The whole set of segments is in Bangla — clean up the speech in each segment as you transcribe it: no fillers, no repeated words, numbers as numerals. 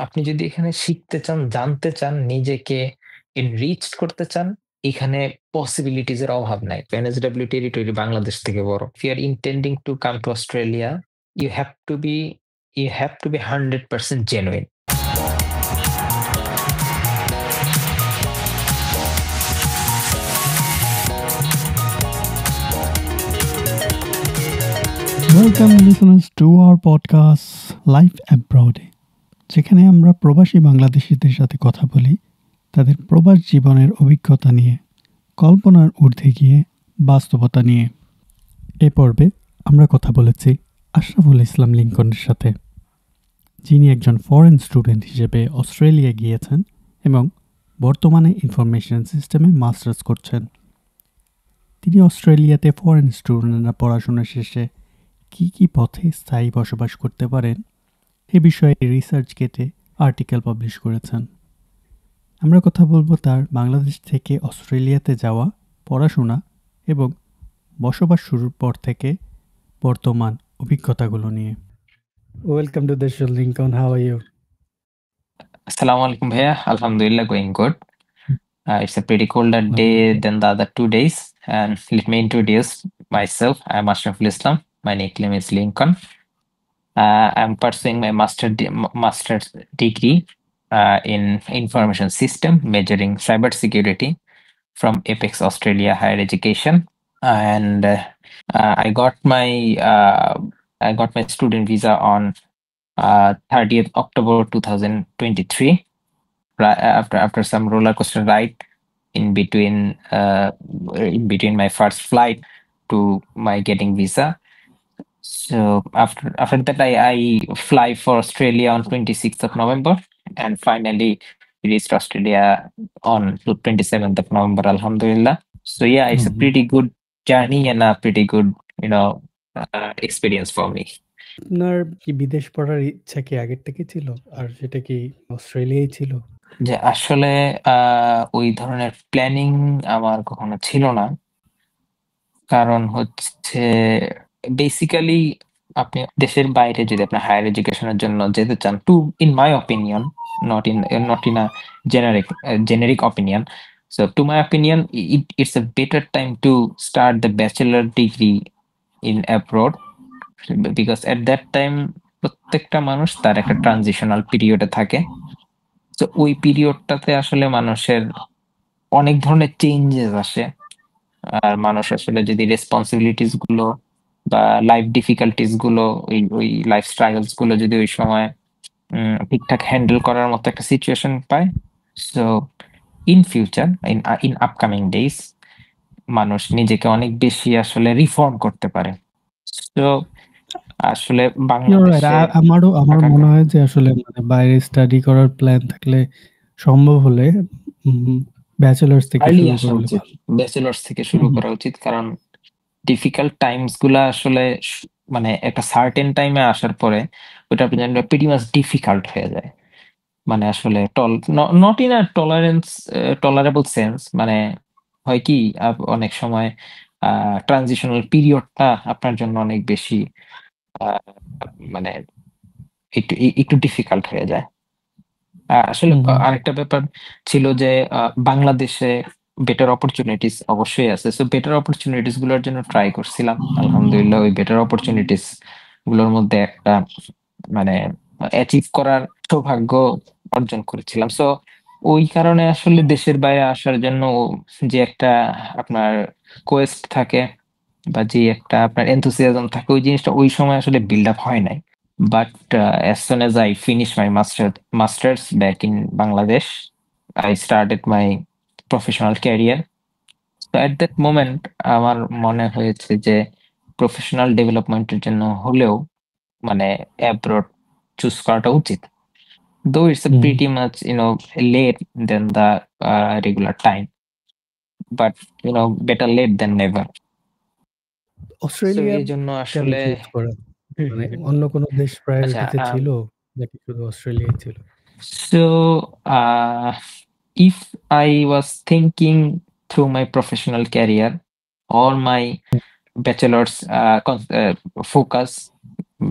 আপনি যদি এখানে শিখতে চান, জানতে চান, নিজেকে enriched করতে চান, এখানে পসিবিলিটিজ এর অভাব নাই। NSW টেরিটরি বাংলাদেশ থেকে বড়। If you are intending to come to Australia, you have to be you have to be 100% genuine. Welcome listeners to our podcast Life Abroad, যেখানে আমরা প্রবাসী বাংলাদেশিদের সাথে কথা বলি তাদের প্রবাস জীবনের অভিজ্ঞতা নিয়ে, কল্পনার ঊর্ধ্বে গিয়ে বাস্তবতা নিয়ে। এ পর্বে আমরা কথা বলেছি আশরাফুল ইসলাম লিংকনের সাথে, যিনি একজন ফরেন স্টুডেন্ট হিসেবে অস্ট্রেলিয়া গিয়েছেন এবং বর্তমানে ইনফরমেশন সিস্টেমে মাস্টার্স করছেন। তিনি অস্ট্রেলিয়াতে ফরেন স্টুডেন্টরা পড়াশোনা শেষে কী কী পথে স্থায়ী বসবাস করতে পারেন এ বিষয়ে রিসার্চ কেটে আর্টিকেল পাবলিশ করেছেন। আমরা কথা বলবো তার বাংলাদেশ থেকে অস্ট্রেলিয়াতে যাওয়া, পড়াশোনা এবং বসবাস শুরুর পর থেকে বর্তমান অভিজ্ঞতাগুলো নিয়ে। Welcome to the show Lincoln, how are you? Assalamu alaikum bhaiya. Alhamdulillah, going good. It's a pretty colder day than the other 2 days. And let me introduce myself. I'm Ashraful Islam. My nickname is Lincoln. I'm pursuing my master's degree in information system, majoring cybersecurity from Apex Australia Higher Education. And I got my student visa on 30th October 2023. After some roller coaster ride in between my first flight to my getting visa. So after that, I fly for Australia on 26th of November, and finally reached Australia on 27th of November. Alhamdulillah. So yeah, it's a pretty good journey and a pretty good, experience for me. আপনার কি বিদেশ পড়ার ইচ্ছা কি আগের থেকে ছিল, আর সেটা কি অস্ট্রেলিয়ায় ছিল? যে আসলে ওই ধরনের প্ল্যানিং আমার কখনো ছিল না। কারণ হচ্ছে বেসিক্যালি আপনি দেশের বাইরে যদি আপনি হায়ার এডুকেশনের জন্য যেতে চান, in my opinion, not in a generic opinion, so to my opinion, it's a better time to start the bachelor degree in abroad, because at that time প্রত্যেকটা মানুষ তার একটা ট্রানজিশনাল পিরিয়ডে থাকে। তো ওই পিরিয়ডটাতে আসলে মানুষের অনেক ধরনের চেঞ্জেস আসে। আর মানুষ আসলে যদি রেসপন্সিবিলিটিস গুলো বা লাইফ ডিফিকাল্টিস গুলো, ওই লাইফ স্ট্রাগলস গুলো যদি ওই সময় ঠিকঠাক হ্যান্ডেল করার মতো একটা সিচুয়েশন পায়, so in future, in upcoming days, মানুষ নিজেকে অনেক বেশি আসলে রিফর্ম করতে পারে। তো আসলে বাংলাদেশে আমারও মনে হয় যে আসলে মানে বাইরে স্টাডি করার প্ল্যান থাকলে, সম্ভব হলে ব্যাচেলার্স থেকে আর্লি শুরু আসা করলে উচিত, ব্যাচেলার্স থেকে শুরু করা উচিত। কারণ ডিফিকাল্ট টাইমস গুলা আসলে মানে একটা সার্টেন টাইমে আসার পরে ওটা প্রিটি মাচ ডিফিকাল্ট হয়ে যায়। মানে আসলে not in a tolerable sense, মানে হয় কি অনেক সময় ট্রানজিশনাল পিরিয়ডটা আপনার জন্য অনেক বেশি মানে একটু ডিফিকাল্ট হয়ে যায়। আসলে আরেকটা ব্যাপার ছিল যে বাংলাদেশে বেটার অপরচুনিটিস অবশ্যই আছে। সো বেটার অপরচুনিটিস গুলোর জন্য ট্রাই করছিলাম। আলহামদুলিল্লাহ ওই বেটার অপরচুনিটিস গুলোর মধ্যে একটা মানে অ্যাচিভ করার সৌভাগ্য অর্জন করেছিলাম। সো ওই কারণে আসলে দেশের বাইরে আসার জন্য যে একটা আপনার কোয়েস্ট থাকে বা যে একটা আপনার এনথুসিয়াজম থাকে, ওই জিনিসটা ওই সময় আসলে বিল্ড আপ হয় নাই। But as soon as I finished my master's back in Bangladesh, I started my professional career. So at that moment, আমার মনে হয়েছে যে প্রফেশনাল ডেভেলপমেন্টের জন্য হলেও মানে অ্যাব্রড চুজ করাটা উচিত। Though it's a pretty much, late than the regular time, but better late than never. Australia এই জন্য কেন আসলে চুজ করা? মানে অন্য কোনো দেশ আচ্ছা, প্রায়োরিটিতে ছিল নাকি শুধু অস্ট্রেলিয়াই ছিল? so if I was thinking through my professional career or my bachelor's focus,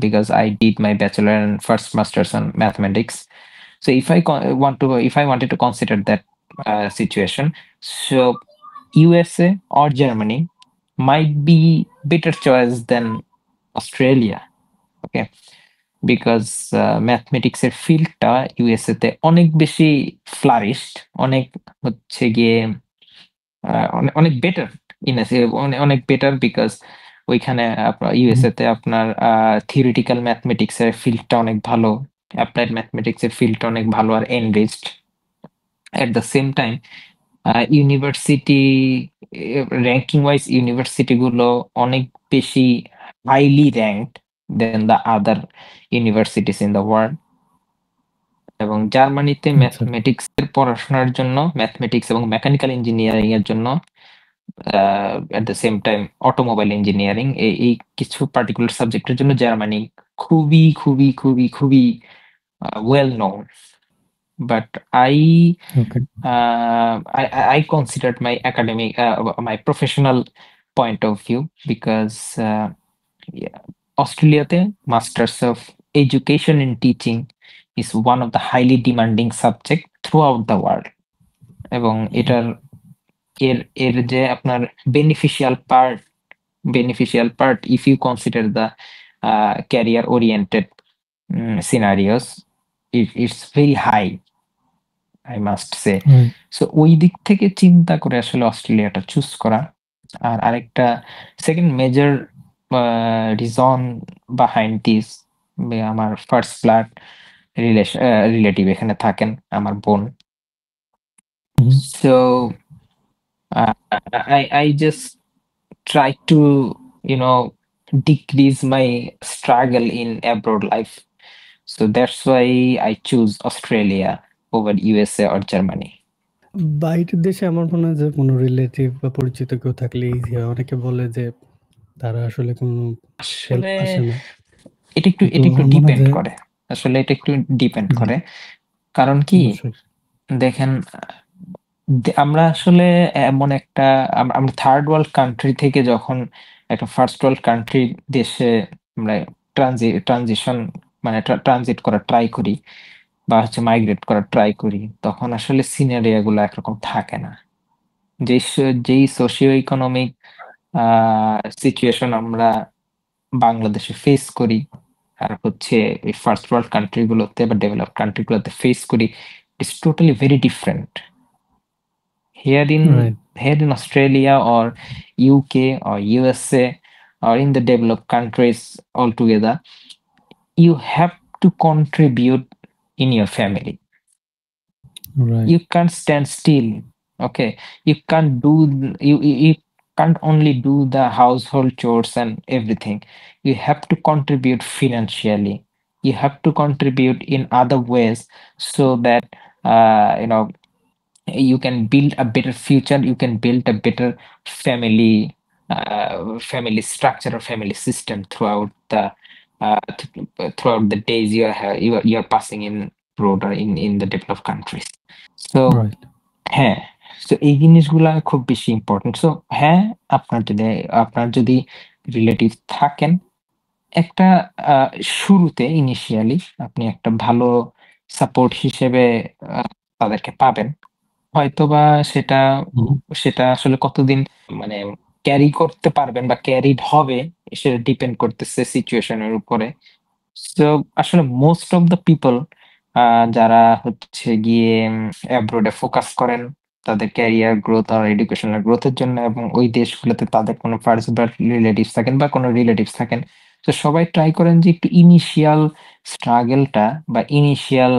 because I did my bachelor and first master's on mathematics. So if I wanted to consider that situation, so USA or Germany might be better choice than Australia. Okay, because mathematics এর ফিল্ডটা ইউএসএ তে অনেক বেশি ফ্লারিশড, অনেক হচ্ছে গিয়ে অনেক বেটার ইন অনেক বেটার বিকজ ওইখানে আপনার হুম, ইউএসএ তে আপনার থিওরিটিক্যাল ম্যাথমেটিক্স এর ফিল্ডটা অনেক ভালো, অ্যাপ্লাইড ম্যাথমেটিক্স এর ফিল্ডটা অনেক ভালো আর enriched. At the same time university ranking wise university গুলো অনেক বেশি highly ranked then the other universities in the world. এবং জার্মানিতে আচ্ছা। ম্যাথমেটিক্স এর পড়াশোনার জন্য, ম্যাথমেটিক্স এবং মেকানিক্যাল ইঞ্জিনিয়ারিং এর জন্য, এট the same time automobile engineering, এই কিছু পার্টিকুলার সাবজেক্টের জন্য জার্মানি খুবই খুবই খুবই খুবই well known. But I okay. I considered my academic, my professional point of view because yeah, Australiaতে Masters of Education in Teaching is one of the highly demanding subject throughout the world. এবং এটার এর এর যে আপনার beneficial part, if you consider the career oriented scenarios, it's very high, I must say. Right. So ওই দিক থেকে চিন্তা করে আসলে অস্ট্রেলিয়াটা চুজ করা। আর আরেকটা second major reason behind this, আমার ফার্স্ট ব্লাড রিলেটিভ এখানে থাকেন, আমার বোন। Hmm. So I just try to, you know, decrease my struggle in abroad life. So that's why I choose Australia over USA or Germany. বাইরের দেশে আমার মনে হয় যে কোনো রিলেটিভ বা পরিচিত কেউ থাকলে ইজি হয়। অনেকে বলে যে তারা আসলে কোনো হেল্প আসলে আসে না। এটা একটু কিন্তু এটা একটু আমার মনে হয় ডিপেন্ড যে করে। আসলে এটা একটু ডিপেন্ড জি, করে। কারণ কি অবশ্যই। দেখেন, আমরা আসলে এমন একটা আমরা থার্ড ওয়ার্ল্ড কান্ট্রি থেকে যখন একটা ফার্স্ট ওয়ার্ল্ড কান্ট্রি দেশে আমরা ট্রানজিশন মানে ট্রানজিট করার ট্রাই করি বা হচ্ছে মাইগ্রেট করার ট্রাই করি, তখন আসলে সিনারিও গুলো একরকম থাকে না। যেই সোশিও ইকোনমিক সিচুয়েশন আমরা বাংলাদেশে ফেস করি আর হচ্ছে এই ফার্স্ট ওয়ার্ল্ড কান্ট্রি গুলোতে বা ডেভেলপড কান্ট্রি গুলোতে ফেস করি, it's totally very different. here right. in here in Australia or UK or USA or in the developed countries altogether, you have to contribute in your family. Right. You can't stand still. Okay, you can't do you can't only do the household chores and everything. You have to contribute financially. You have to contribute in other ways so that you know you can build a better future, you can build a better family family structure or family system throughout the throughout the days you are passing in abroad or in the developed countries. So right. হ্যাঁ, তো এই জিনিসগুলা খুব বেশি ইম্পর্টেন্ট। সো হ্যাঁ, আপনার যদি রিলেটিভ থাকেন, একটা শুরুতে ইনিশিয়ালি আপনি একটা ভালো সাপোর্ট হিসেবে তাদেরকে পাবেন। হয়তোবা সেটা হুম, সেটা আসলে কতদিন মানে ক্যারি করতে পারবেন বা ক্যারিড হবে, সেটা ডিপেন্ড করতেছে সিচুয়েশন এর উপরে। সো আসলে মোস্ট অফ দ্য পিপল যারা হচ্ছে গিয়ে অ্যাব্রোড এ ফোকাস করেন তাদের ক্যারিয়ার গ্রোথ আর এডুকেশনাল গ্রোথের জন্য, এবং ওই দেশগুলোতে তাদের কোনো ফার্স্ট ব্লাড রিলেটিভস থাকেন বা কোনো রিলেটিভস থাকেন, তো সবাই ট্রাই করেন যে একটু ইনিশিয়াল স্ট্রাগলটা বা ইনিশিয়াল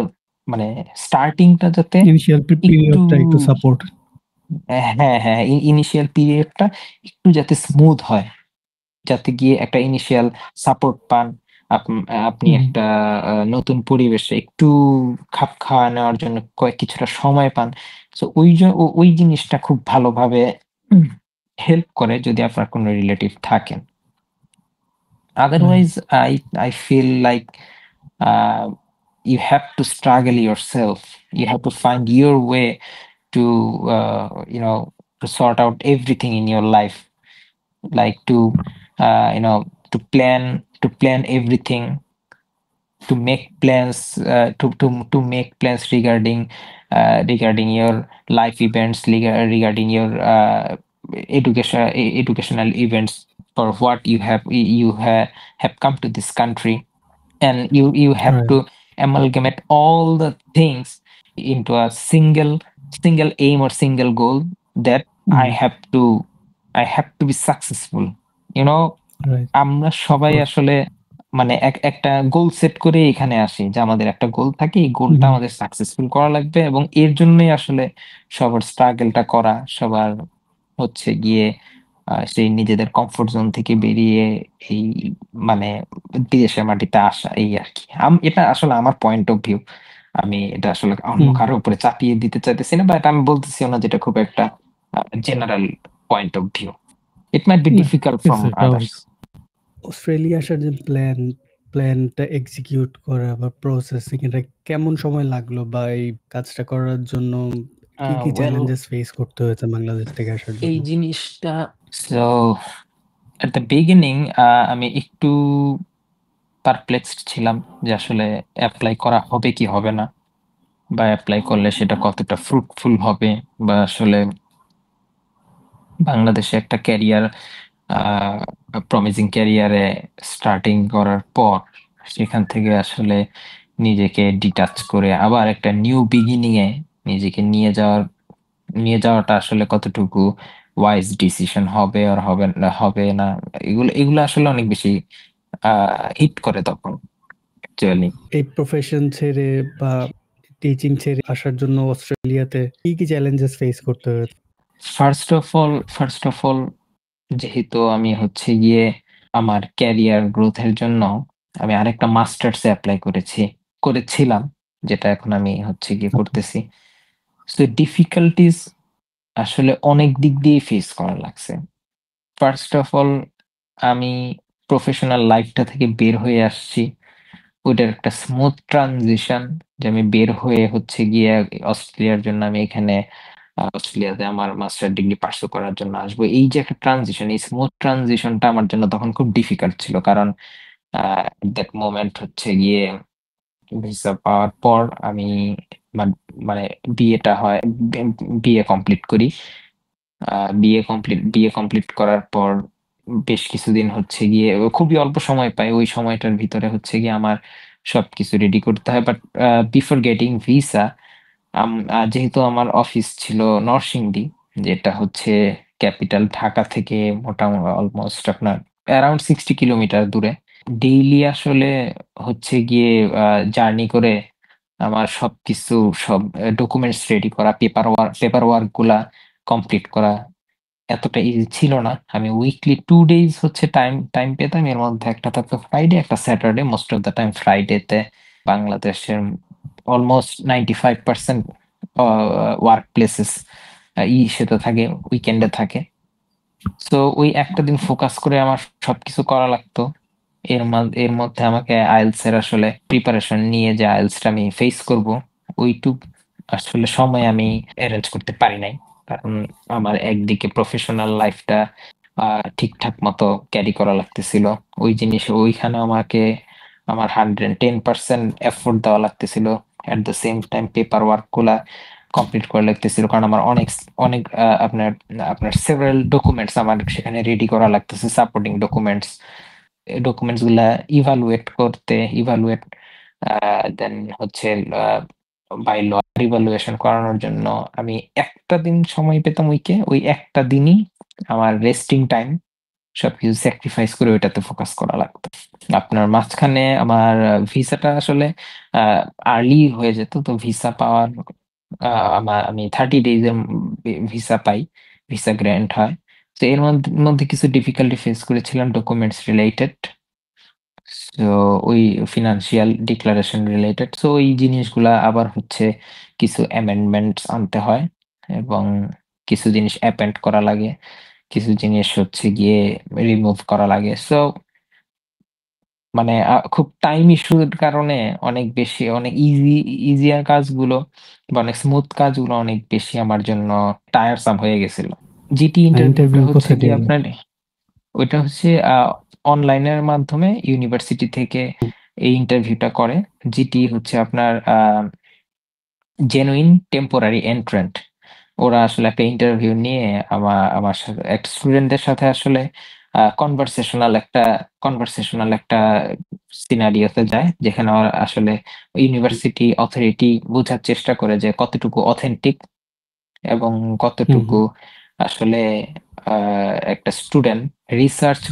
মানে স্টার্টিংটা যাতে ইনিশিয়াল একটু পিরিয়ডটা একটু সাপোর্ট। হ্যাঁ, হ্যাঁ, ইনিশিয়াল পিরিয়ডটা একটু যাতে স্মুথ হয়। যাতে গিয়ে একটা ইনিশিয়াল সাপোর্ট পান। আপনি হুম, একটা নতুন পরিবেশে একটু খাপ খাওয়া নেওয়ার জন্য কিছুটা সময় পান। সো ওই জিনিসটা খুব ভালোভাবে হেল্প করে যদি আপনার কোনো রিলেটিভ থাকেন। Right. Otherwise, I feel like uh, you have to struggle yourself. You have to find your way to to sort out everything in your life, like to to plan everything to make plans to make plans regarding your life events, regarding your educational events, for what have come to this country, and you have Right. to amalgamate all the things into a single aim or single goal, that i Mm. have to I have to be successful, you know. Right. আমরা সবাই Got. আসলে মানে একটা গোল সেট করে এখানে আসি, যে আমাদের একটা গোল থাকে, এই গোলটা Mhm. আমাদের সাকসেসফুল করা লাগবে, এবং এর জন্যই আসলে সবার স্ট্রাগলটা করা, সবার হচ্ছে গিয়ে সেই নিজেদের কমফোর্ট জোন থেকে বেরিয়ে এই মানে বিদেশের মাটিতে আসা, এই আর কি। এটা আসলে আমার পয়েন্ট অফ ভিউ। আমি এটা আসলে অন্য হুম। কারো উপরে চাপিয়ে দিতে চাইতেছি না, বাট আমি বলতেছিও না যেটা খুব একটা general point of view. It might be না, ডিফিকাল্ট ঠিক ফ্রম আছে, স্বাভাবিক। আদার্স। অস্ট্রেলিয়া আসার যে প্ল্যানটা এক্সিকিউট করা বা প্রসেসিং, এটা কেমন সময় লাগলো? বা এই কাজটা করার জন্য কি ওয়েল, চ্যালেঞ্জেস ফেস করতে হয়েছে বাংলাদেশ থেকে আসার এই জন্য? জিনিসটা, সো এট দ্য বিগিনিং আমি একটু পারপ্লেক্সড ছিলাম যে আসলে এপ্লাই করা হবে কি হবে না, বা এপ্লাই করলে সেটা কতটা ফ্রুটফুল হবে, বা আসলে বাংলাদেশে একটা ক্যারিয়ার, প্রমিজিং ক্যারিয়ারে স্টার্টিং করার পর সেখান থেকে আসলে নিজেকে ডিটাচ করে আবার একটা নিউ বিগিনিং এ নিজেকে নিয়ে যাওয়াটা আসলে কতটুকু ওয়াইজ ডিসিশন হবে আর হবে না, এগুলো আসলে অনেক বেশি হিট করে তখন অ্যাকচুয়ালি। এই প্রফেশন ছেড়ে বা টিচিং ছেড়ে আসার জন্য অস্ট্রেলিয়াতে কি চ্যালেঞ্জেস ফেস করতে হয়েছে? ফার্স্ট অফ অল যেহেতু আমি হচ্ছে গিয়ে আমার ক্যারিয়ার গ্রোথের জন্য আমি আরেকটা মাস্টার্সে অ্যাপ্লাই করেছিলাম, যেটা এখন আমি হচ্ছে গিয়ে আচ্ছা। করতেছি। সো ডিফিকাল্টিজ আসলে অনেক দিক দিয়ে ফেস করা লাগছে। ফার্স্ট অফ অল আমি প্রফেশনাল লাইফটা থেকে বের হয়ে আসছি, ওইটার একটা স্মুথ ট্রানজিশন, যে আমি বের হয়ে হচ্ছে গিয়ে অস্ট্রেলিয়ার জন্য আমি এখানে অস্ট্রেলিয়াতে আমার মাস্টার ডিগ্রি পার্সু করার জন্য আসবো, এই যে একটা ট্রানজিশন, এই স্মুথ ট্রানজিশনটা আমার জন্য তখন খুব ডিফিকাল্ট ছিল, কারণ দ্যাট মোমেন্ট হচ্ছে গিয়ে ভিসা পাওয়ার পর আমি মানে বিয়েটা হয়, বিএ কমপ্লিট করি। বিএ কমপ্লিট করার পর বেশ কিছুদিন হচ্ছে গিয়ে খুবই অল্প সময় পাই, ওই সময়টার ভিতরে হচ্ছে গিয়ে আমার সবকিছু রেডি করতে হয়, বাট বিফোর গেটিং ভিসা, যেহেতু আমার অফিস ছিল নরসিংদী, যেটা হচ্ছে ক্যাপিটাল ঢাকা থেকে মোটামুটি অলমোস্ট আপনার অ্যারাউন্ড 60 কিলোমিটার দূরে, ডেইলি আসলে হচ্ছে গিয়ে জার্নি করে আমার সবকিছু, সব ডকুমেন্টস রেডি করা, পেপার ওয়ার্ক গুলা কমপ্লিট করা এতটা ইজি ছিল না। আমি উইকলি 2 ডেজ হচ্ছে টাইম টাইম পেতাম, এর মধ্যে একটা থাকতো ফ্রাইডে, একটা Saturday. Most of the time ফ্রাইডেতে বাংলাদেশের অলমোস্ট 95% ওয়ার্ক প্লেসেস সেটা থাকে, উইকেন্ডে থাকে। সো ওই একটা দিন ফোকাস করে আমার সবকিছু করা লাগতো। এর মধ্যে আমাকে আইএলটিএস এর আসলে প্রিপারেশন নিয়ে, যে আইএলটিএস টা আমি ফেস করব, ওইটুক আসলে সময় আমি অ্যারেঞ্জ করতে পারি নাই, কারণ আমার একদিকে প্রফেশনাল লাইফটা ঠিকঠাক মতো ক্যারি করা লাগতেছিল। ওইখানে আমাকে আমার 110% এফোর্ট দেওয়া লাগতেছিল। এট the same time paper work গুলা কমপ্লিট করা লাগতেছিল, কারণ আমার অনেক অনেক আপনার আপনার সেভারাল ডকুমেন্টস আমার সেখানে রেডি করা লাগতেছে, সাপোর্টিং ডকুমেন্টস। ডকুমেন্টস গুলা ইভালুয়েট দেন হচ্ছে বাই ল ইভালুয়েশন করানোর জন্য আমি একটা দিন সময় পেতাম উইকে, ওই একটা দিনই আমার রেস্টিং টাইম সবকিছু স্যাক্রিফাইস করে ওইটাতে ফোকাস করা লাগতো। আপনার মাঝখানে আমার ভিসাটা আসলে আর্লি হয়ে যেত, তো ভিসা পাওয়ার আমি 30 ডেজ এর ভিসা পাই, ভিসা গ্র্যান্ট হয়। তো এর মধ্যে কিছু ডিফিকাল্টি ফেস করেছিলাম ডকুমেন্টস রিলেটেড, সো ওই ফিনান্সিয়াল ডিক্লারেশন রিলেটেড। সো ওই জিনিসগুলা আবার হচ্ছে কিছু অ্যামেন্ডমেন্টস আনতে হয়, এবং কিছু জিনিস অ্যাপেন্ড করা লাগে, কিছু জিনিস হচ্ছে গিয়ে রিমুভ করা লাগে। সো মানে খুব টাইম ইস্যুর কারণে অনেক ইজিয়ার কাজগুলো বা অনেক স্মুথ কাজগুলো অনেক বেশি আমার জন্য টায়ারসাম হয়ে গেছিল। জিটি ইন্টারভিউটা ইন্টারভিউ হচ্ছে কোথায় গিয়ে দিলেন? আপনার, ওইটা হচ্ছে অনলাইনের মাধ্যমে ইউনিভার্সিটি থেকে এই ইন্টারভিউটা করে। জিটি হচ্ছে আপনার জেনুইন টেম্পোরারি এন্ট্রান্ট। ওরা আসলে একটা ইন্টারভিউ নিয়ে আমার সাথে একটা স্টুডেন্টদের সাথে আসলে কনভারসেশনাল একটা সিনারিওতে যায়, যেখানে ওরা আসলে ইউনিভার্সিটি অথরিটি বোঝার চেষ্টা করে যে কতটুকু অথেন্টিক এবং হুম, কতটুকু হুম। আসলে একটা স্টুডেন্ট রিসার্চ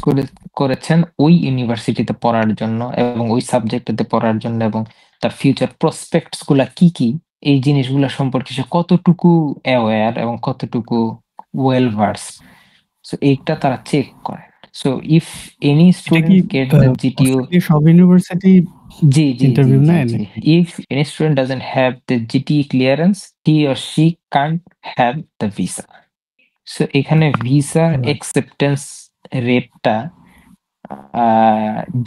করেছেন ওই ইউনিভার্সিটিতে পড়ার জন্য এবং ওই সাবজেক্টে পড়ার জন্য, এবং তার ফিউচার প্রসপেক্টস গুলা কি কি, এই জিনিসগুলা সম্পর্কে সে কতটুকু অ্যাওয়্যার এবং কতটুকু ওয়েল ভার্স, সো এইটা তারা চেক করে। সো ইফ এনি এটা কি স্টুডেন্ট গেট দ্য জিটিও, অস্ট্রেলিয়ার সব ইউনিভার্সিটি জি জি জি ইন্টারভিউ জি নেয় জি, নাকি? if any student doesn't have the GTE clearance, he or she can't have the visa. So এখানে ভিসার রাইট। অ্যাকসেপ্টেন্স রেটটা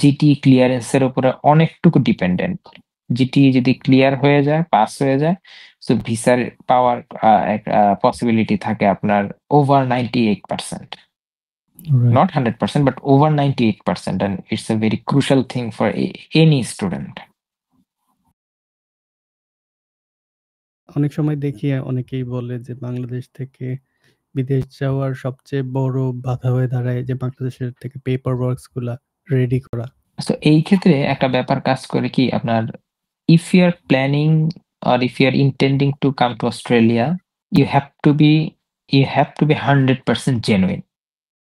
জিটিই ক্লিয়ারেন্স এর উপরে অনেকটুকু ডিপেন্ডেন্ট। জিটিই যদি ক্লিয়ার হয়ে যায়, পাস হয়ে যায়, সো ভিসার পাওয়ার পসিবিলিটি থাকে আপনার over 98%, right. not 100%, but over 98%, and it's a very crucial thing for any student. অনেক সময় দেখি অনেকেই বলে যে বাংলাদেশ থেকে বিদেশ যাওয়ার সবচেয়ে বড় বাধা হয়ে দাঁড়ায় যে বাংলাদেশের থেকে পেপার ওয়ার্কস গুলা রেডি করা। সো এই ক্ষেত্রে একটা ব্যাপার কাজ করে কি আপনার, if you are planning or if you are intending to come to Australia, you have to be you have to be 100% genuine.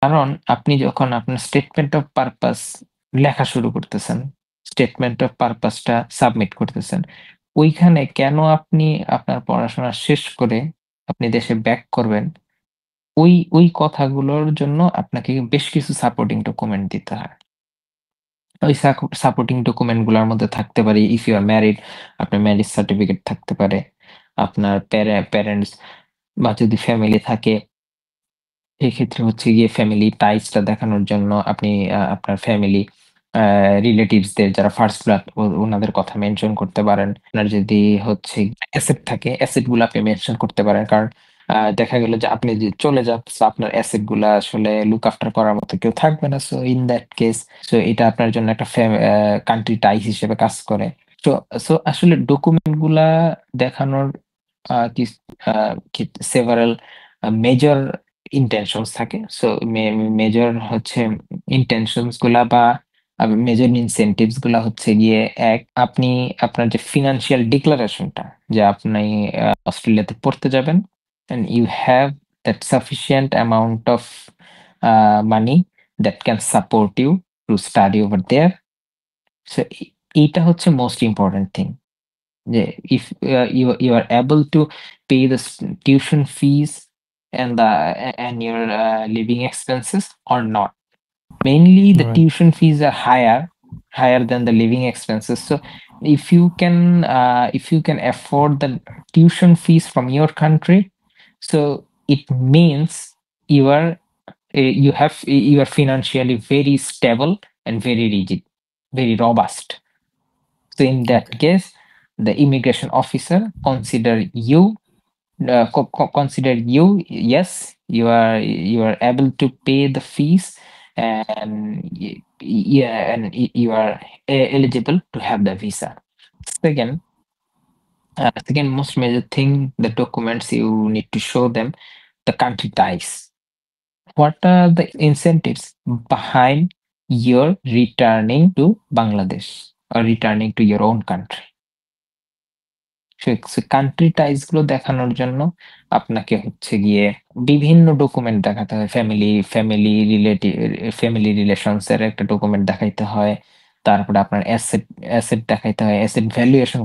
কারণ আপনি যখন আপনার স্টেটমেন্ট অফ পারপাস লেখা শুরু করতেছেন, স্টেটমেন্ট অফ পারপাসটা সাবমিট করতেছেন, ওইখানে কেন আপনি আপনার পড়াশোনা শেষ করে আপনি দেশে ব্যাক করবেন, ওই কথাগুলোর জন্য আপনাকে বেশ কিছু সাপোর্টিং ডকুমেন্ট দিতে হয়। ওই সাপোর্টিং ডকুমেন্ট গুলার মধ্যে থাকতে পারে, ইফ ইউ আর ম্যারিড, আপনার ম্যারেজ সার্টিফিকেট থাকতে পারে, আপনার প্যারেন্টস বা যদি ফ্যামিলি থাকে, এক্ষেত্রে হচ্ছে গিয়ে ফ্যামিলি টাইজটা দেখানোর জন্য আপনি আপনার ফ্যামিলি রিলেটিভসদের যারা ফার্স্ট ব্লাড ওনাদের কথা মেনশন করতে পারেন। আপনার যদি হচ্ছে অ্যাসেট থাকে, অ্যাসেট গুলো আপনি মেনশন করতে পারেন। কারণ দেখা গেল যে আপনি যে চলে যাচ্ছেন, আপনার অ্যাসেট গুলা আসলে লুক আফটার করার মতো কেউ থাকবে না। So in that case, so এটা আপনার জন্য একটা কান্ট্রি টাইজ হিসেবে কাজ করে। সো সো আসলে ডকুমেন্ট গুলা দেখানোর কি সেভারাল মেজর ইনটেনশনস থাকে। সো মেজর হচ্ছে ইনটেনশনস গুলা বা মেজর ইনসেনটিভস গুলা হচ্ছে গিয়ে, এক, আপনি আপনার যে ফিনান্সিয়াল ডিক্লারেশনটা, যে আপনি অস্ট্রেলিয়াতে পড়তে যাবেন and you have that sufficient amount of money that can support you to study over there. So এইটা হচ্ছে মোস্ট ইম্পর্টেন্ট থিং, যে if you are able to pay the tuition fees and your living expenses or not. Mainly the right. tuition fees are higher than the living expenses. So if you can afford the tuition fees from your country, so it means you are you are financially very stable and very rigid, very robust. So in that okay. case, the immigration officer consider you, yes, you are able to pay the fees, and yeah, and you are eligible to have the visa. Second, second most major thing, the documents you need to show them, the country ties. What are the incentives behind your returning to Bangladesh or returning to your own country? Country ties গুলো দেখানোর জন্য আপনাকে হচ্ছে গিয়ে বিভিন্ন ডকুমেন্ট দেখাতে হয়। ফ্যামিলি রিলেশনস এর একটা ডকুমেন্ট দেখাইতে হয়। তারপরে আপনার অ্যাসেট দেখাইতে হয়, অ্যাসেট ভ্যালুয়েশন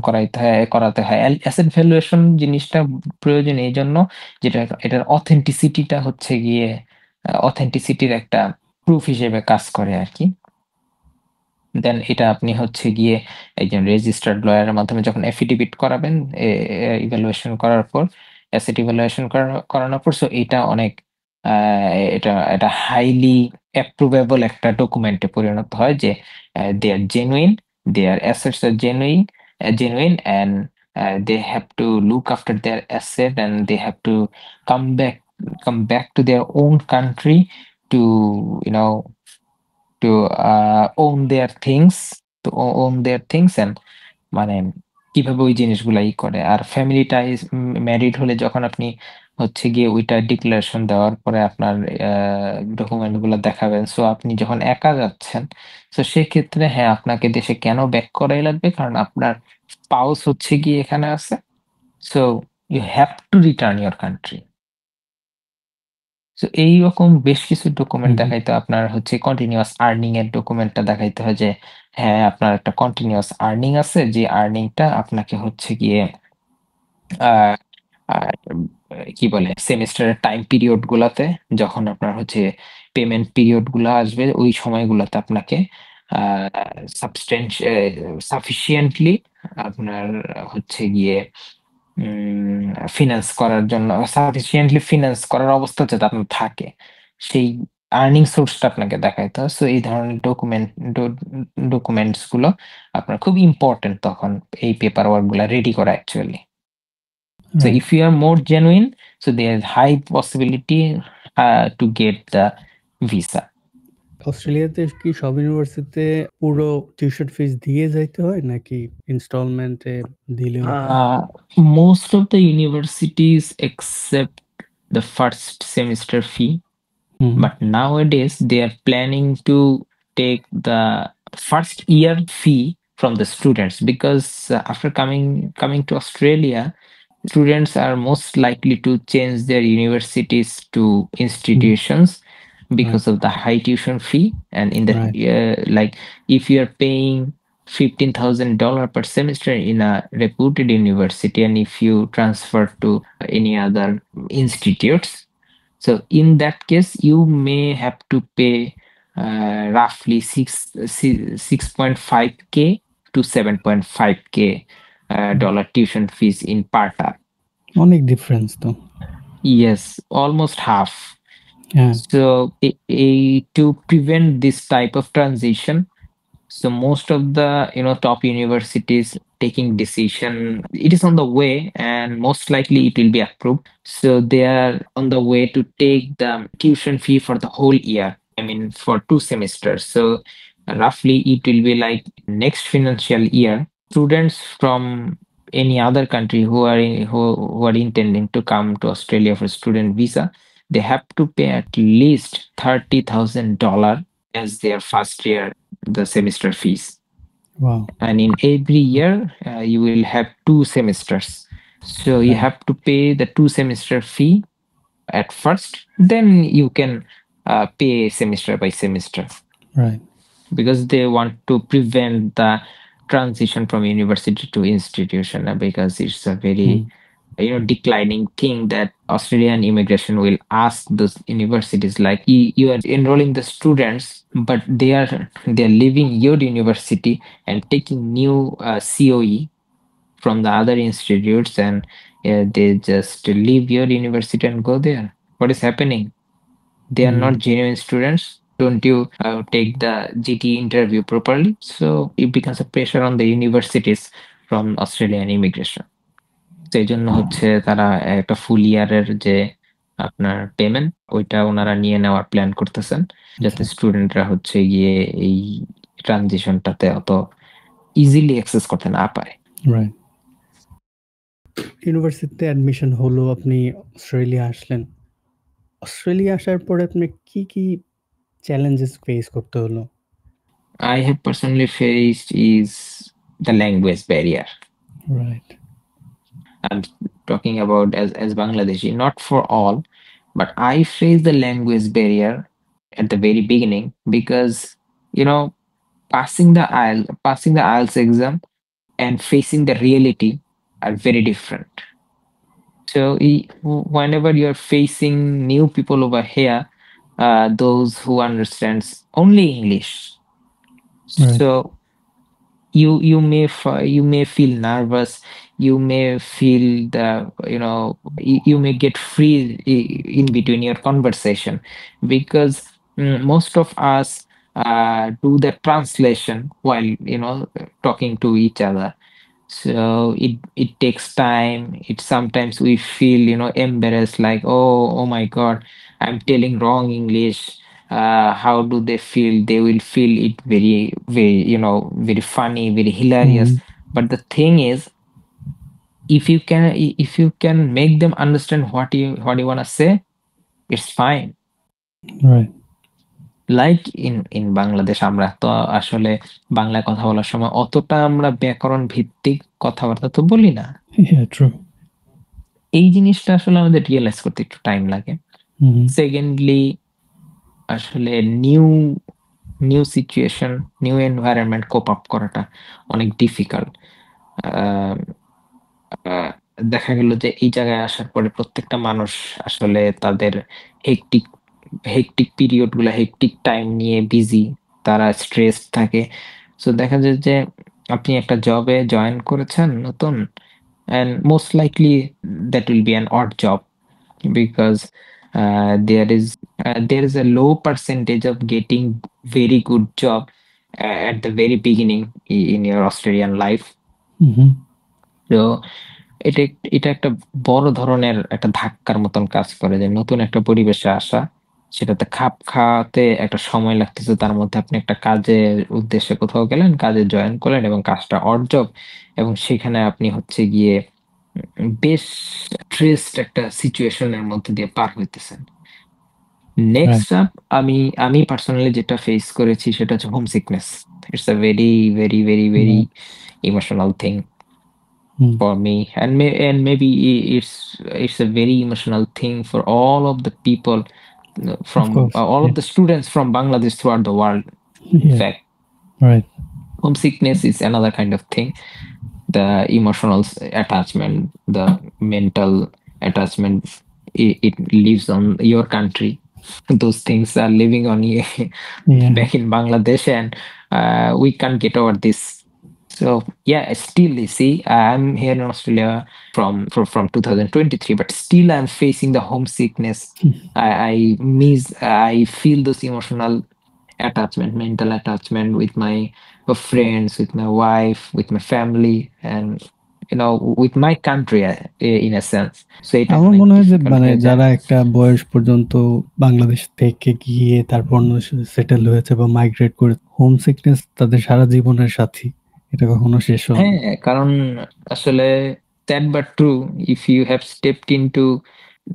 করাতে হয়। অ্যাসেট ভ্যালুয়েশন জিনিসটা প্রয়োজন এই জন্য, যেটা এটার অথেন্টিসিটিটা হচ্ছে গিয়ে অথেন্টিসিটির একটা প্রুফ হিসেবে কাজ করে আরকি। দেন এটা আপনি হচ্ছে গিয়ে একজন রেজিস্টার্ড লয়ারের মাধ্যমে যখন এফিডেভিট করাবেন ইভ্যালুয়েশন করার পর, অ্যাসেট ইভ্যালুয়েশন করানোর পর, সো এটা অনেক এটা হাইলি অ্যাপ্রুভেবল একটা ডকুমেন্টে পরিণত হয়, যে they are genuine, their assets are genuine and they have to look after their asset and they have to come back to their own country to you know to own their things to own their things and মানে কিভাবে ওই জিনিসগুলা করে। আর ফ্যামিলি টাইজ ম্যারিড হলে যখন আপনি হচ্ছে গিয়ে ওইটা ডিক্লারেশন দেওয়ার পরে আপনার ডকুমেন্ট গুলা দেখাবেন। সো আপনি যখন একা যাচ্ছেন, তো সেক্ষেত্রে হ্যাঁ, আপনাকে দেশে কেন ব্যাক করাই লাগবে? কারণ আপনার স্পাউস হচ্ছে গিয়ে এখানে আছে। So you have to return your country. সো এইরকম বেশ কিছু ডকুমেন্ট হুম, হুম। দেখাইতে আপনার হচ্ছে কন্টিনিউয়াস আর্নিং এর ডকুমেন্টটা দেখাইতে হয় যে হ্যাঁ, আপনার একটা কন্টিনিউয়াস আর্নিং আছে, যে আর্নিংটা আপনাকে হচ্ছে গিয়ে আহ আর কি বলে সেমেস্টারের টাইম পিরিয়ড গুলাতে যখন আপনার হচ্ছে পেমেন্ট পিরিয়ড গুলা আসবে ওই সময়গুলোতে আপনাকে সাফিসিয়েন্টলি আপনার হচ্ছে গিয়ে ফিনান্স করার জন্য সাফিসিয়েন্টলি ফিনান্স করার অবস্থা যাতে আপনার থাকে, সেই আর্নিং সোর্সটা আপনাকে দেখাইতে হয়। সো এই ধরনের ডকুমেন্টস গুলো আপনার খুব ইম্পর্টেন্ট তখন এই পেপার ওয়ার্ক গুলা রেডি করা actually. So right. if you are more genuine, so there's high possibility to get the visa. অস্ট্রেলিয়াতে কি সব ইউনিভার্সিটিতে পুরো টিউশন ফিস দিয়ে যাইতে হয় নাকি ইনস্টলমেন্টে দিলেও হয়? Most of the universities accept the first semester fee, hmm, but nowadays they are planning to take the first year fee from the students because after coming to Australia, students are most likely to change their universities to hmm. institutions right, because of the high tuition fee. And in the right. like, if you are paying $15,000 per semester in a reputed university, and if you transfer to any other institutes, so in that case, you may have to pay roughly 6.5K to 7.5K hmm. dollar tuition fees in part time. অনেক ডিফারেন্স তো। Yes, almost half. হ্যাঁ, So to prevent this type of transition, so most of the top universities taking decision, it is on the way and most likely it will be approved. So they are on the way to take the tuition fee for the whole year. I mean for 2 semesters. So roughly it will be like next financial year. Students from any other country who are intending to come to Australia for student visa, they have to pay at least $30,000 as their first year the semester fees. Wow! And in every year, you will have 2 semesters. So you right, have to pay the 2 semester fee at first, then you can pay semester by semester right. because they want to prevent the transition from university to institution because it's a hmm, very declining thing that Australian immigration will ask those universities like you are enrolling the students, but they are leaving your university and taking new COE from the other institutes, and they just leave your university and go there. What is happening? They are hmm. not genuine students. Don't you take the GT interview properly? So it becomes a pressure on the universities from Australian immigration. তো এইজন্য হচ্ছে তারা একটা ফুল ইয়ারের যে আপনার পেমেন্ট ওইটা ওনারা নিয়ে নেওয়ার প্ল্যান করতেছেন যাতে আচ্ছা, স্টুডেন্টরা হচ্ছে গিয়ে এই ট্রানজিশনটাতে অত ইজিলি অ্যাক্সেস করতে না পারে। রাইট। ইউনিভার্সিটিতে অ্যাডমিশন হলো, আপনি অস্ট্রেলিয়া আসলেন। অস্ট্রেলিয়া আসার পরে আপনার কি চ্যালেঞ্জেস ফেস করতে হলো? I have personally faced is the language barrier. Right, I'm talking about as Bangladeshi, not for all, but I faced the language barrier at the very beginning because you know passing the IELTS exam and facing the reality are very different. So whenever you're facing new people over here, those who understands only English, right. so you may feel nervous, you may feel the you may get free in between your conversation because most of us do the translation while talking to each other. So it takes time. It sometimes we feel embarrassed like, oh my god, I'm telling wrong English. how do they feel? They will feel it very, very, very funny, very hilarious. Hmm, But the thing is, if you can make them understand what you want to say, it's fine. Right. Like in Bangladesh আমরা তো আসলে বাংলায় কথা বলার সময় অতটা আমরা ব্যাকরণ ভিত্তিক কথাবার্তা তো বলি না। Yeah, true. এই জিনিসটা আসলে আমাদের রিয়েলাইজ করতে একটু টাইম লাগে। হুম, সেকেন্ডলি, আসলে new new situation, new environment cope up করাটা অনেক ডিফিকাল্ট। দেখা গেল যে এই জায়গায় আসার পরে প্রত্যেকটা মানুষ আসলে তাদের হেক্টিক হেক্টিক পিরিয়ড গুলা, হেক্টিক টাইম নিয়ে বিজি, তারা স্ট্রেস থাকে। সো দেখা যায় যে আপনি একটা জবে জয়েন করেছেন নতুন, and most likely that will be an odd job because there is a low percentage of getting very good job at the very beginning in your Australian life. হুম, তো এটা একটা বড় ধরনের একটা ধাক্কার মতন কাজ করে যে নতুন একটা পরিবেশে আসা, সেটাতে খাপ খাওয়াতে একটা সময় লাগতেছে। তার মধ্যে আপনি একটা কাজের উদ্দেশ্যে কোথাও গেলেন, কাজে জয়েন করলেন এবং কাজটা অড জব, এবং সেখানে আপনি হচ্ছে গিয়ে বেশ স্ট্রেসড একটা সিচুয়েশনের মধ্যে দিয়ে পার হইতেছেন। রাইট। নেক্সট আপ, আমি পার্সোনালি যেটা ফেস করেছি সেটা হচ্ছে home sickness. It's a very very very very right. Emotional thing hmm, for me, and maybe it's a very emotional thing for all of the people, of from course. all of Yeah, the students from Bangladesh throughout the world. In yeah, fact, right. homesickness is another kind of thing. The emotional attachment, the mental attachment, it lives on your country. Those things are living on you Yeah, back in Bangladesh, and we can't get over this. So yeah, still you see, I'm here in Australia from 2023, but still I'm facing the homesickness. I feel those emotional attachment, mental attachment with my friends, with my wife, with my family, and with my country, in a sense. So এটা আমার অনেক মনে হয় যে ডিফিকাল্ট মানে হয়ে যায়। যারা একটা বয়স পর্যন্ত বাংলাদেশ থেকে গিয়ে তারপর অন্য দেশে সেটেল হয়েছে বা মাইগ্রেট করে, হোম সিকনেস তাদের সারা জীবনের সাথী। এটা কখনো শেষ হবে না। হ্যাঁ, কারণ আসলে sad but true, if you have stepped into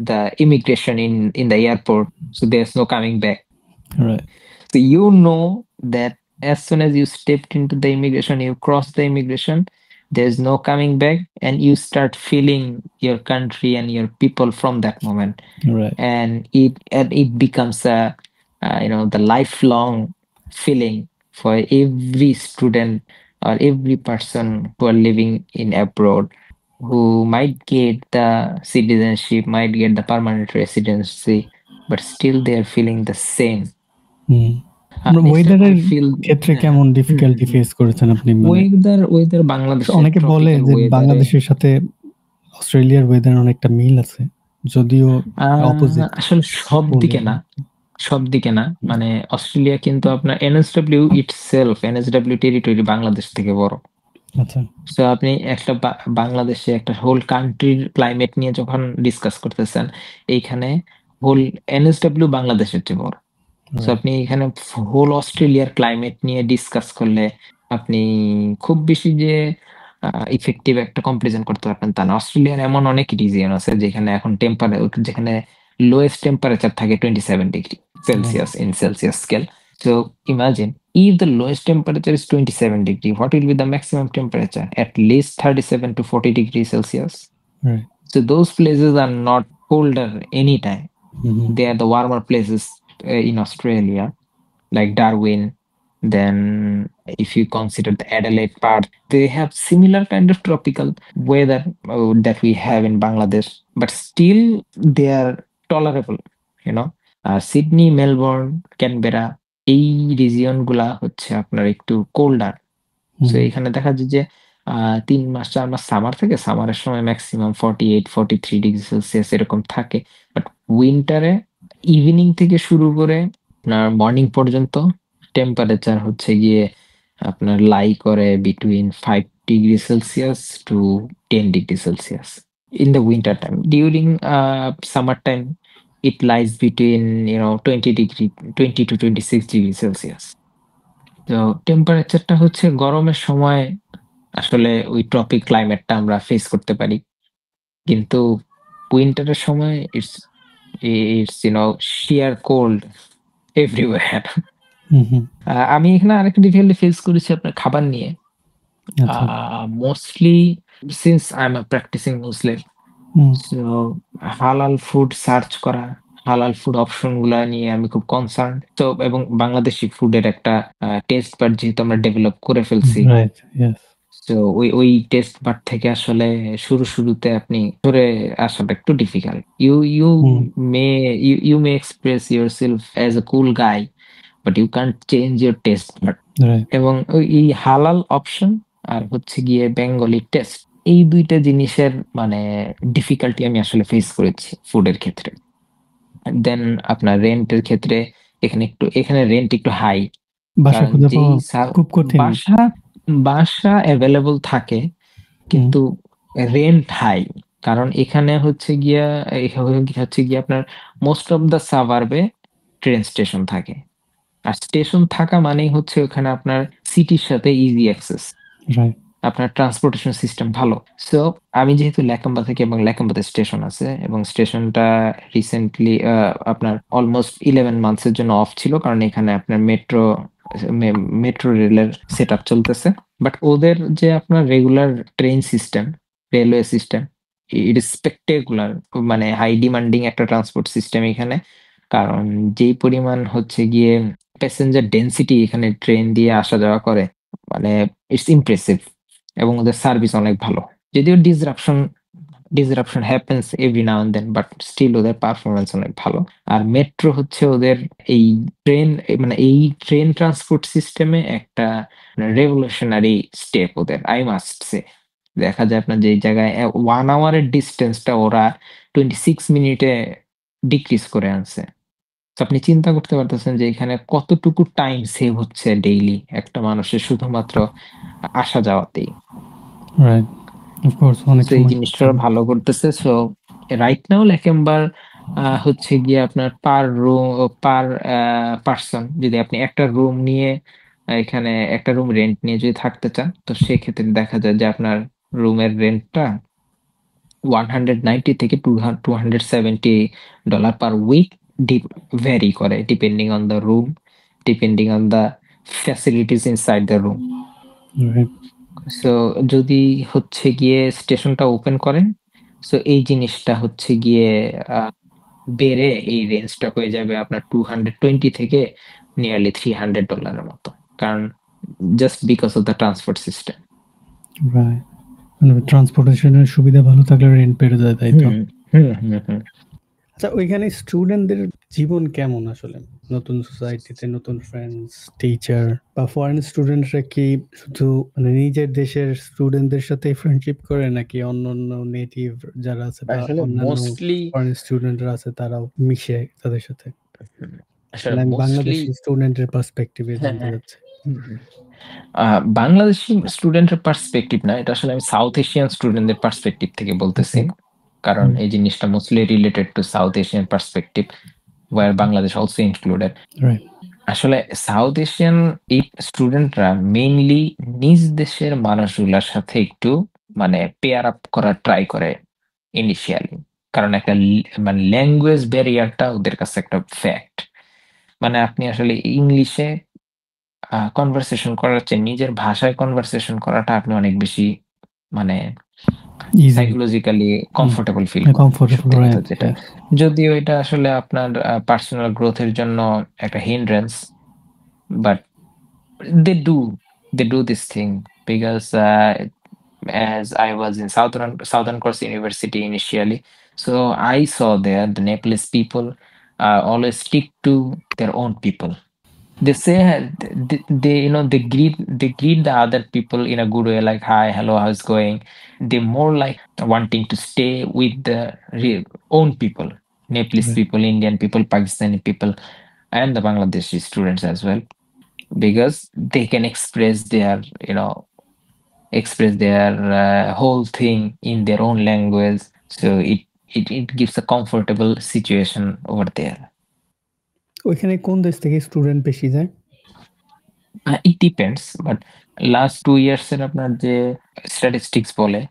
the immigration in the airport, so there's no coming back. Right, So you know that as soon as you stepped into the immigration, you cross the immigration, there's no coming back, and you start feeling your country and your people from that moment. Right. And it becomes the lifelong feeling for every student or every person who are living in abroad, who might get the citizenship, might get the permanent residency, but still they are feeling the same. হুম। আমরা Next time I ওয়েদারের feel, ক্ষেত্রে হ্যাঁ, হ্যাঁ। কেমন হুম, হুম, ডিফিকাল্টি হুম। ফেস করেছেন আপনি? মানে ওয়েদার বাংলাদেশের অনেকে বলে ট্রপিক্যাল যে ওয়েদারে বাংলাদেশের সাথে অস্ট্রেলিয়ার ওয়েদার অনেকটা মিল আছে। যদিও অপোজিট আসলে সব দিকে পোলার। না, সব দিকে না। হুম, মানে অস্ট্রেলিয়া কিন্তু আপনার NSW itself, NSW territory Bangladesh থেকে বড়। আচ্ছা, সো আপনি একটা বাংলাদেশে একটা হোল কান্ট্রির ক্লাইমেট নিয়ে যখন ডিসকাস করতেছেন, এইখানে হোল এনএসডব্লিউ বাংলাদেশের চেয়ে বড়। So right. আপনি এখানে হোল অস্ট্রেলিয়ার ক্লাইমেট নিয়ে ডিসকাস করলে আপনি খুব বেশি যে ইফেক্টিভ একটা কম্পারিজন করতে পারবেন তা না। অস্ট্রেলিয়ার এমন অনেক রিজিয়ন আছে যেখানে এখন যেখানে লোয়েস্ট টেম্পারেচার থাকে 27 degree Celsius in Celsius scale. So imagine, if the lowest temperature is 27 degree, what will be the maximum temperature? At least 37 to 40 degrees Celsius. Right. So those places are not colder anytime. Hmm, hmm, They are the warmer places in Australia, like Darwin. Then, if you consider the Adelaide part, they have similar kind of tropical weather that we have in Bangladesh, but still they are tolerable. You know, Sydney, Melbourne, Canberra, এই রিজিয়ন গুলা হচ্ছে আপনার একটু কোল্ডার। হুম, সো হুম, এখানে দেখা যায় যে ৩ মাস ৪ মাস সামার থাকে, সামারের সময় ম্যাক্সিমাম 48 43 ডিগ্রি সেলসিয়াস এরকম থাকে। বাট উইন্টারে ইভিনিং থেকে শুরু করে আপনার মর্নিং পর্যন্ত টেম্পারেচার হচ্ছে গিয়ে আপনার লাই করে between 5 degree Celsius to 10 degree Celsius in the winter time. During summer time it lies between 20 to 26 degrees Celsius. তো টেম্পারেচারটা হচ্ছে গরমের সময় আসলে ওই ট্রপিক ক্লাইমেটটা আমরা ফেস করতে পারি, কিন্তু উইন্টারের সময় ইটস শিয়ার কোল্ড এভরিওয়্যার। হুম, হুম। আমি এখানে আরেকটা ডিফিকাল্টি ফেস করেছি আপনার খাবার নিয়ে। আচ্ছা। Mostly since I am a practising Muslim, hmm, so halal food search করা, হালাল ফুড অপশন গুলা নিয়ে আমি খুব কনসার্ন। তো এবং বাংলাদেশি ফুডের একটা টেস্ট বাড যেহেতু আমরা ডেভেলপ করে ফেলছি, রাইট, ইয়েস। তো ওই টেস্ট বাড থেকে আসলে শুরুতে আপনি ধরে আসাটা একটু difficult. You you hmm, may you may express yourself as a cool guy, but you can't change your taste bud. Right. এবং এই হালাল অপশন আর হচ্ছে গিয়ে বেঙ্গলি টেস্ট, এই ২ টা জিনিসের মানে ডিফিকাল্টি আমি আসলে ফেস করেছি ফুডের ক্ষেত্রে। দেন আপনার রেন্টের ক্ষেত্রে এখানে রেন্ট একটু হাই। বাসা কারণ খুঁজে যেই পাওয়া খুব কঠিন নাকি? বাসা বাসা এভেইলেবল থাকে, হুম, কিন্তু রেন্ট হাই। কারণ এখানে হচ্ছে গিয়ে আপনার মোস্ট অফ দ্য সাবারবে ট্রেন স্টেশন থাকে। আর স্টেশন থাকা মানেই হচ্ছে ওখানে আপনার সিটির সাথে ইজি অ্যাক্সেস। রাইট। আপনার ট্রান্সপোর্টেশন সিস্টেম ভালো। সো আমি যেহেতু ল্যাকম্বা থেকে এবং ল্যাকম্বাতে স্টেশন আছে এবং স্টেশনটা রিসেন্টলি আপনার অলমোস্ট 11 মান্থস এর জন্য অফ ছিল। কারণ এখানে আপনার মেট্রো রেলের সেটআপ চলতেছে। বাট ওদের যে আপনার regular train system, railway system, it is spectacular. মানে হাই ডিমান্ডিং একটা ট্রান্সপোর্ট সিস্টেম এখানে। কারণ যেই পরিমাণ হচ্ছে গিয়ে প্যাসেঞ্জার ডেনসিটি এখানে ট্রেন দিয়ে আসা যাওয়া করে, মানে ইটস ইমপ্রেসিভ। এবং ওদের সার্ভিস অনেক ভালো। যদিও disruption happens every now and then, but still ওদের পারফরম্যান্স অনেক ভালো। আর মেট্রো হচ্ছে ওদের এই এই ট্রেন ট্রান্সপোর্ট সিস্টেমে একটা রেভলিউশনারি স্টেপ ওদের, আই মাস্ট সে। দেখা যায় আপনার যে জায়গায় 1 আওয়ারের ডিসটেন্সটা ওরা 26 মিনিটে ডিক্রিজ করে আনছে। তো আপনি চিন্তা করতে পারতেছেন যে এখানে কতটুকু টাইম সেভ হচ্ছে ডেইলি একটা মানুষের শুধুমাত্র আসা যাওয়াতেই। রাইট। অফ কোর্স অনেক সো এই সময় জিনিসটা করতে ওরা হবে। ভালো করতেছে। সো রাইট নাও লেকেম্বার হচ্ছে গিয়ে আপনার পার রুম, পার পার্সন, যদি আপনি একটা রুম নিয়ে এখানে একটা রুম রেন্ট নিয়ে যদি থাকতে চান, তো সেক্ষেত্রে দেখা যায় যে আপনার রুমের রেন্টটা 190 থেকে 270 ডলার পার উইক ভ্যারি করে, depending on the room, depending on the facilities inside the room. Right, so যদি হচ্ছে গিয়ে স্টেশনটা ওপেন করেন, সো এই জিনিসটা হচ্ছে গিয়ে আহ, বেড়ে এই রেঞ্জটা হয়ে যাবে আপনার 220 থেকে নিয়ারলি $300 মতো। কারণ just because of the transport system. Right. মানে ট্রান্সপোর্টেশনের সুবিধা ভালো থাকলে রেন্ট বেড়ে যায়, তাই তো? হুম হুম হুম হুম। আচ্ছা, ওইখানে স্টুডেন্টদের জীবন কেমন আসলে? নতুন সোসাইটিতে নতুন ফ্রেন্ডস, টিচার বা ফরেন স্টুডেন্টরা কি শুধু মানে নিজের দেশের স্টুডেন্টদের সাথে ফ্রেন্ডশিপ করে, নাকি অন্যান্য নেটিভ যারা আছে বা আসলে অন্যান্য মোস্টলি ফরেন স্টুডেন্টরা আছে তারাও মিশে তাদের সাথে? আসলে মানে আমি মোস্টলি বাংলাদেশি স্টুডেন্টের পার্সপেক্টিভে হ্যাঁ জানতে হ্যাঁ চাচ্ছি। হুম, হুম। বাংলাদেশি স্টুডেন্টের পার্সপেক্টিভ না, এটা আসলে আমি সাউথ এশিয়ান স্টুডেন্টদের পার্সপেক্টিভ থেকে বলতেছি। ওকে। কারণ হুম, এই জিনিসটা mostly related to South Asian perspective, where Bangladesh also included. Right. আসলে সাউথ এশিয়ান এই স্টুডেন্টরা মেইনলি নিজ দেশের মানুষগুলোর সাথে একটু মানে পেয়ার আপ করার ট্রাই করে ইনিশিয়ালি। কারণ একটা মানে ল্যাঙ্গুয়েজ ব্যারিয়ারটা ওদের কাছে একটা ফ্যাক্ট। মানে আপনি আসলে ইংলিশে কনভারসেশন করার চেয়ে নিজের ভাষায় কনভারসেশন করাটা আপনি অনেক বেশি মানে ইজি। সাইকোলজিক্যালি হুম, কমফোর্টেবল ফিল করেন, কমফোর্টেবল, সত্যি কথা রাইট, যেটা। ইয়েস। যদিও এটা আসলে আপনার পার্সোনাল গ্রোথের জন্য একটা hindrance, but they do they do this thing because as I was in Southern Cross University initially, so I saw there the Nepalese people always stick to their own people. They say they they greet the other people in a good way, like hi, hello, how's it going. They more like wanting to stay with the real own people, Nepalese right, people, Indian people, Pakistani people, and the Bangladeshi students as well, because they can express their whole thing in their own language. So it it gives a comfortable situation over there. ওইখানে কোন দেশ থেকে স্টুডেন্ট বেশি যায়? It depends, but last 2 years এর আপনার যে স্ট্যাটিস্টিক্স বলে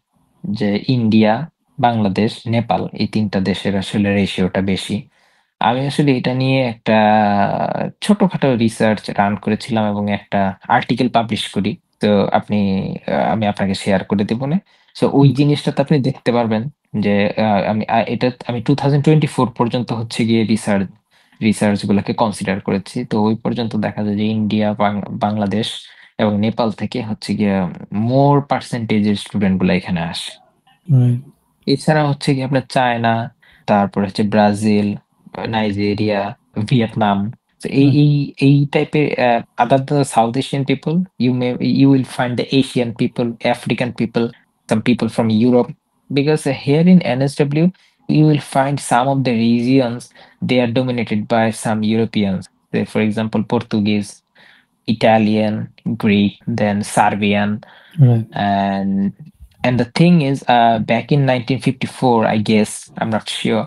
যে ইন্ডিয়া, বাংলাদেশ, নেপাল এই ৩ টা দেশের আসলে রেশিওটা বেশি। আমি আসলে এটা নিয়ে একটা ছোটখাটো রিসার্চ রান করেছিলাম এবং একটা আর্টিকেল পাবলিশ করি। তো আপনি আমি আপনাকে শেয়ার করে দেবনে। সো ওই জিনিসটাতে আপনি দেখতে পারবেন যে আমি 2024 পর্যন্ত হচ্ছে গিয়ে রিসার্চ গুলাকে কনসিডার করেছি। তো ওই পর্যন্ত দেখা যায় যে ইন্ডিয়া, বাংলাদেশ এবং নেপাল থেকে হচ্ছে গিয়ে মোর পার্সেন্টেজের স্টুডেন্ট গুলা এখানে আসে। রাইট। এছাড়া হচ্ছে গিয়ে আপনার চায়না, তারপর হচ্ছে ব্রাজিল, নাইজেরিয়া, ভিয়েতনাম। তো এই টাইপের other the South Asian people, you will find the Asian people, African people, some people from Europe. Because here in NSW, you will find some of the regions they are dominated by some Europeans. Say, for example, Portuguese, Italian, Greek, then Serbian, right. and the thing is, back in 1954, I guess, I'm not sure,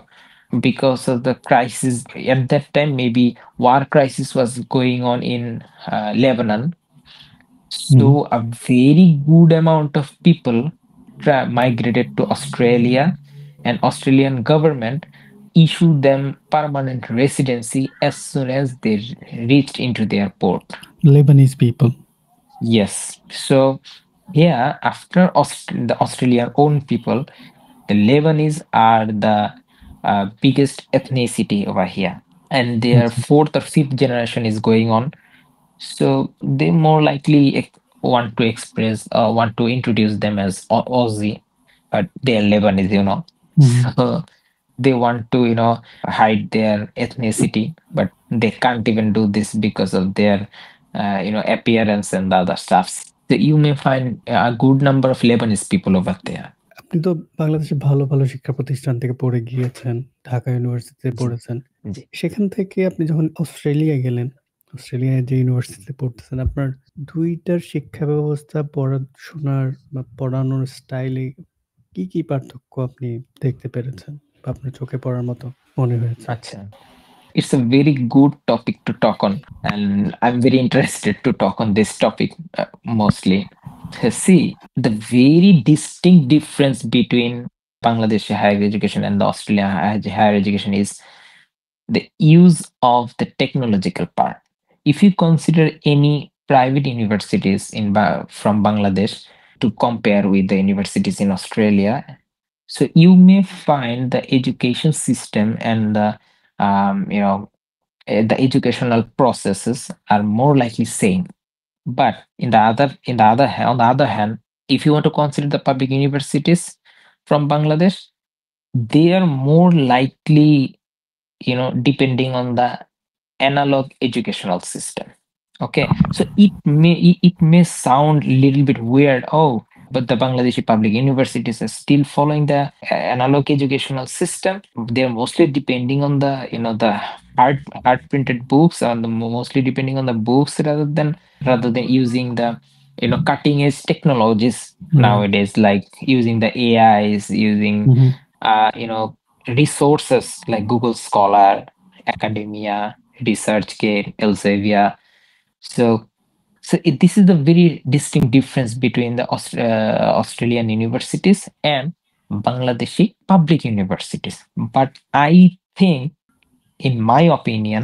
because of the crisis at that time, maybe war crisis was going on in Lebanon. So a very good amount of people migrated to Australia, and Australian government issued them permanent residency as soon as they reached into their port. Lebanese people. Yes. So yeah, after the Australian own people, the Lebanese are the biggest ethnicity over here, and their আচ্ছা। fourth or fifth generation is going on. So they more likely want to express, want to introduce them as Aussie, but they are Lebanese, you know. Hmm. So they want to, hide their ethnicity, but they can't even do this because of their, appearance and the other stuffs. So you may find a good number of Lebanese people over there. আপনি তো বাংলাদেশে ভালো, ভালো শিক্ষা প্রতিষ্ঠান থেকে পড়ে গিয়েছেন। ঢাকা ইউনিভার্সিটিতে জি, পড়েছেন। জি। সেখান থেকে আপনি যখন অস্ট্রেলিয়া গেলেন, অস্ট্রেলিয়ায় যে ইউনিভার্সিটিতে পড়তেছেন, আপনার ২ টার শিক্ষা ব্যবস্থা, পড়াশোনার বা পড়ানোর স্টাইলে কি পার্থক্য আপনি দেখতে পেরেছেন বা আপনার চোখে পড়ার মতো মনে হয়েছে? আচ্ছা। It's a very good topic to talk on, and I'm very interested to talk on this topic mostly. See, the very distinct difference between Bangladeshi higher education and the Australian higher education is the use of the technological part. If you consider any private universities from Bangladesh to compare with the universities in Australia, so you may find the education system and the educational processes are more likely same. But on the other hand, if you want to consider the public universities from Bangladesh, they are more likely, depending on the analog educational system. Okay, so it may sound a little bit weird. Oh, but the Bangladeshi public universities are still following the analog educational system. They're mostly depending on the hard printed books, and mostly depending on the books rather than using the cutting edge technologies right. nowadays, like using the AIs, using who, who. uh, you know resources like Google Scholar, Academia, ResearchGate, Elsevier. So this is the very distinct difference between the Australian universities and Bangladeshi public universities. But I think, in my opinion,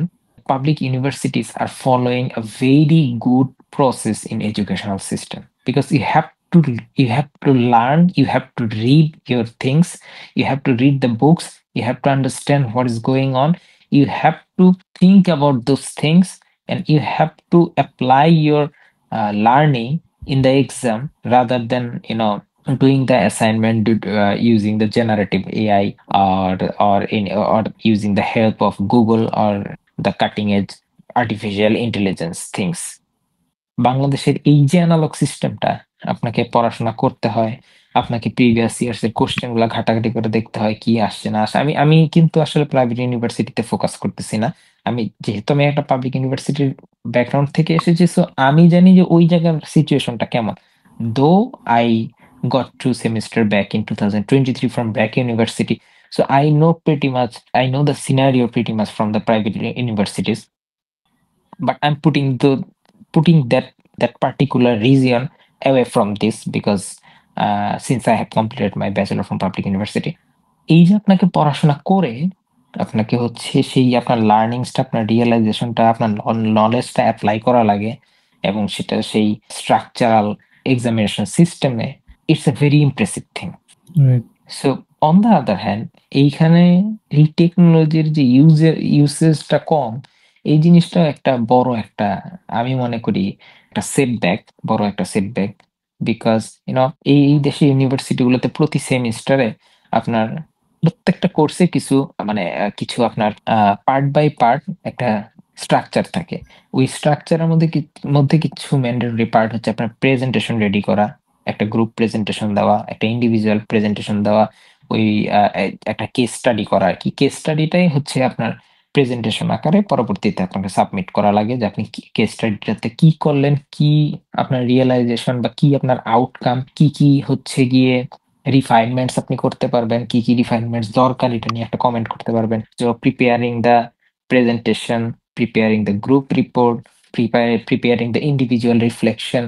public universities are following a very good process in educational system, because you have to learn, you have to read your things, you have to read the books, you have to understand what is going on, you have to think about those things, and you have to apply your learning in the exam, rather than doing the assignment using the generative AI, or using the help of Google or the cutting edge artificial intelligence things. বাংলাদেশের এই যে অ্যানালগ সিস্টেমটা, আপনাকে পড়াশোনা করতে হয়, আপনাকে প্রিভিয়াস ইয়ার্স এর কোশ্চেন গুলা ঘাটাঘাটি করে দেখতে হয় কি আসছে না আসে। আমি কিন্তু আসলে প্রাইভেট ইউনিভার্সিটিতে ফোকাস করতেছি না। যেহেতু আমি একটা পাবলিক ইউনিভার্সিটির ব্যাকগ্রাউন্ড থেকে এসেছি, সো আমি জানি যে ওই জায়গার সিচুয়েশনটা কেমন। Though I got 2 semester back in 2023 from Back University. So I know pretty much, I know the scenario pretty much from the private universities, but I'm putting that particular region away from this because since I have completed my bachelor from public university, এই যে আপনাকে পড়াশোনা করে আপনাকে হচ্ছে সেই আপনার লার্নিংসটা, আপনার রিয়েলাইজেশনটা, আপনার নলেজটা অ্যাপ্লাই করা লাগে এবং সেটা সেই স্ট্রাকচারাল এক্সামিনেশন সিস্টেমে, it's a very impressive thing. Right. So on the other hand, এইখানে এই টেকনোলজির যে ইউসেজটা কম, এই জিনিসটা একটা বড় একটা, আমি মনে করি একটা সেটব্যাক, বড় একটা সেটব্যাক। বিকজ এই দেশে ইউনিভার্সিটি গুলোতে প্রতি সেমিস্টারে আপনার প্রত্যেকটা কোর্সে কিছু মানে কিছু আপনার পার্ট বাই পার্ট একটা স্ট্রাকচার থাকে। ওই স্ট্রাকচারের মধ্যে কিছু ম্যান্ডেটরি পার্ট হচ্ছে আপনার প্রেজেন্টেশন রেডি করা, একটা গ্রুপ প্রেজেন্টেশন দেওয়া, একটা ইন্ডিভিজুয়াল প্রেজেন্টেশন দেওয়া, ওই একটা কেস স্টাডি করা আর কি। কেস স্টাডিটাই হচ্ছে আপনার প্রেজেন্টেশন আকারে পরবর্তীতে আপনাকে সাবমিট করা লাগে যে আপনি কেস স্টাডিটাতে কি করলেন, কি আপনার রিয়েলাইজেশন বা কি আপনার আউটকাম, কি কি হচ্ছে গিয়ে রিফাইনমেন্টস আপনি করতে পারবেন, কি কি রিফাইনমেন্টস দরকার এটা নিয়ে একটা কমেন্ট করতে পারবেন। তো preparing the presentation, preparing the group report, preparing the individual reflection.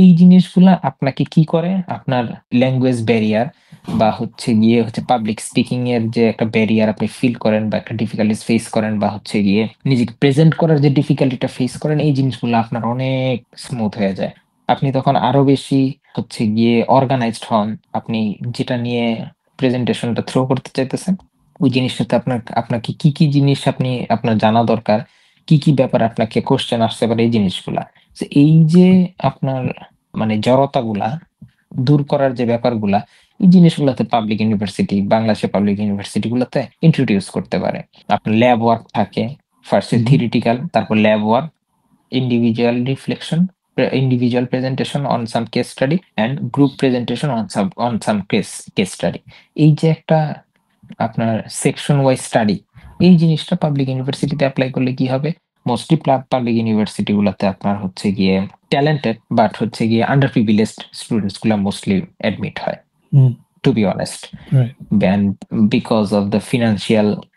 এই জিনিসগুলা আপনাকে কি করে, আপনার ল্যাঙ্গুয়েজ ব্যারিয়ার বা হচ্ছে গিয়ে হচ্ছে পাবলিক স্পিকিং এর যে একটা ব্যারিয়ার আপনি ফিল করেন বা একটা ডিফিকাল্টিস ফেস করেন বা হচ্ছে গিয়ে নিজেকে প্রেজেন্ট করার যে ডিফিকাল্টিটা ফেস করেন, এই জিনিসগুলো আপনার অনেক স্মুথ হয়ে যায়। আপনি তখন আরো বেশি হচ্ছে গিয়ে অর্গানাইজড হন। আপনি যেটা নিয়ে প্রেজেন্টেশনটা থ্রো করতে চাইতেছেন, ওই জিনিসটাতে আপনাকে কি কি জিনিস আপনার জানা দরকার, কি কি ব্যাপার আপনাকে কোশ্চেন আসতে পারে, এই জিনিসগুলা। তো এই যে আপনার মানে জড়তাগুলা দূর করার যে ব্যাপারগুলা, এই জিনিসগুলোতে পাবলিক ইউনিভার্সিটি, বাংলাদেশের পাবলিক ইউনিভার্সিটি গুলোতে ইন্ট্রোডিউস করতে পারে। আপনার ল্যাব ওয়ার্ক থাকে, ফার্স্টে থিওরিটিক্যাল, তারপর lab work, individual reflection, individual presentation on some case study, and group presentation on some case study। এই যে একটা আপনার সেকশন ওয়াইজ স্টাডি, এই জিনিসটা পাবলিক ইউনিভার্সিটিতে অ্যাপ্লাই করলে কি হবে, মোস্টলি পাবলিক ইউনিভার্সিটি গুলাতে আপনার হচ্ছে গিয়ে ট্যালেন্টেড বাট হচ্ছে গিয়ে আন্ডার প্রিভিলেজড স্টুডেন্টস গুলা মোস্টলি অ্যাডমিট হয়, to be honest. Right. and because of the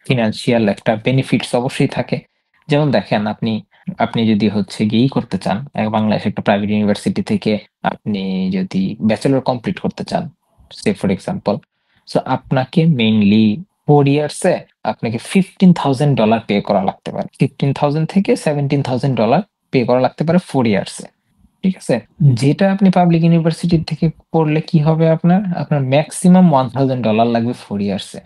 financial একটা বেনিফিটস অবশ্যই থাকে। যেমন দেখেন, আপনি আপনি যদি হচ্ছে গিয়েই করতে চান, বাংলাদেশ একটা প্রাইভেট ইউনিভার্সিটি থেকে আপনি যদি ব্যাচেলর কমপ্লিট করতে চান, সে ফর এক্সাম্পল, সো আপনাকে মেইনলি 4 ইয়ার্সে আপনাকে $15,000 পে করা লাগতে পারে। 15,000 থেকে $17,000 পে করা লাগতে পারে 4 ইয়ার্সে। ঠিক আছে? যেটা আপনি পাবলিক ইউনিভার্সিটি থেকে পড়লে কি হবে, আপনার ম্যাক্সিমাম $1,000 লাগবে 4 ইয়ার্সে।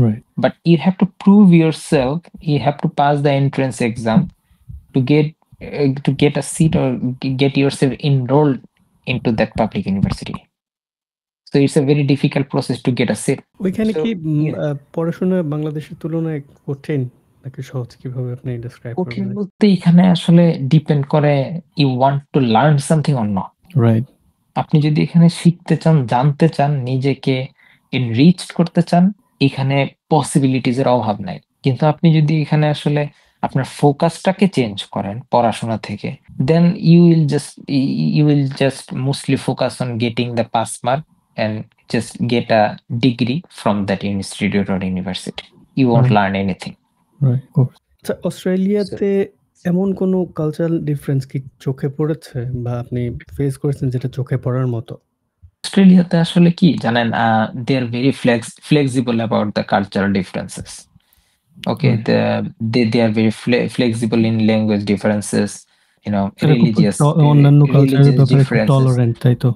Right. But you have to prove yourself, you have to pass the entrance exam to get a seat or get yourself enrolled into that public university. So it's a very difficult process to get a seat. ওইখানে So কি yeah, পড়াশোনা বাংলাদেশের তুলনায় কঠিন নাকি সহজ, কিভাবে আপনি ডেসক্রাইব কঠিন করবেন? বলতে এখানে আসলে ডিপেন্ড করে you want to learn something or not. Right. আপনি যদি এখানে শিখতে চান, জানতে চান, নিজেকে এনরিচড করতে চান, এখানে পসিবিলিটিজ এর অভাব নাই। কিন্তু আপনি যদি এখানে আসলে আপনার ফোকাসটাকে চেঞ্জ করেন পড়াশোনা থেকে, দেন you will just mostly focus on getting the pass mark and just get a degree from that institute or university. You won't Right. learn anything. Right, course. আচ্ছা, অস্ট্রেলিয়াতে এমন কোনো কালচারাল ডিফারেন্স কি চোখে পড়েছে বা আপনি ফেস করেছেন যেটা চোখে পড়ার মতো? অস্ট্রেলিয়াতে আসলে কি জানেন, they are very flexible about the cultural differences. Okay, Right. they are very flexible in language differences, এরা খুব অন্যান্য কালচারের religious ব্যাপারে খুব differences। টলারেন্ট, তাই তো?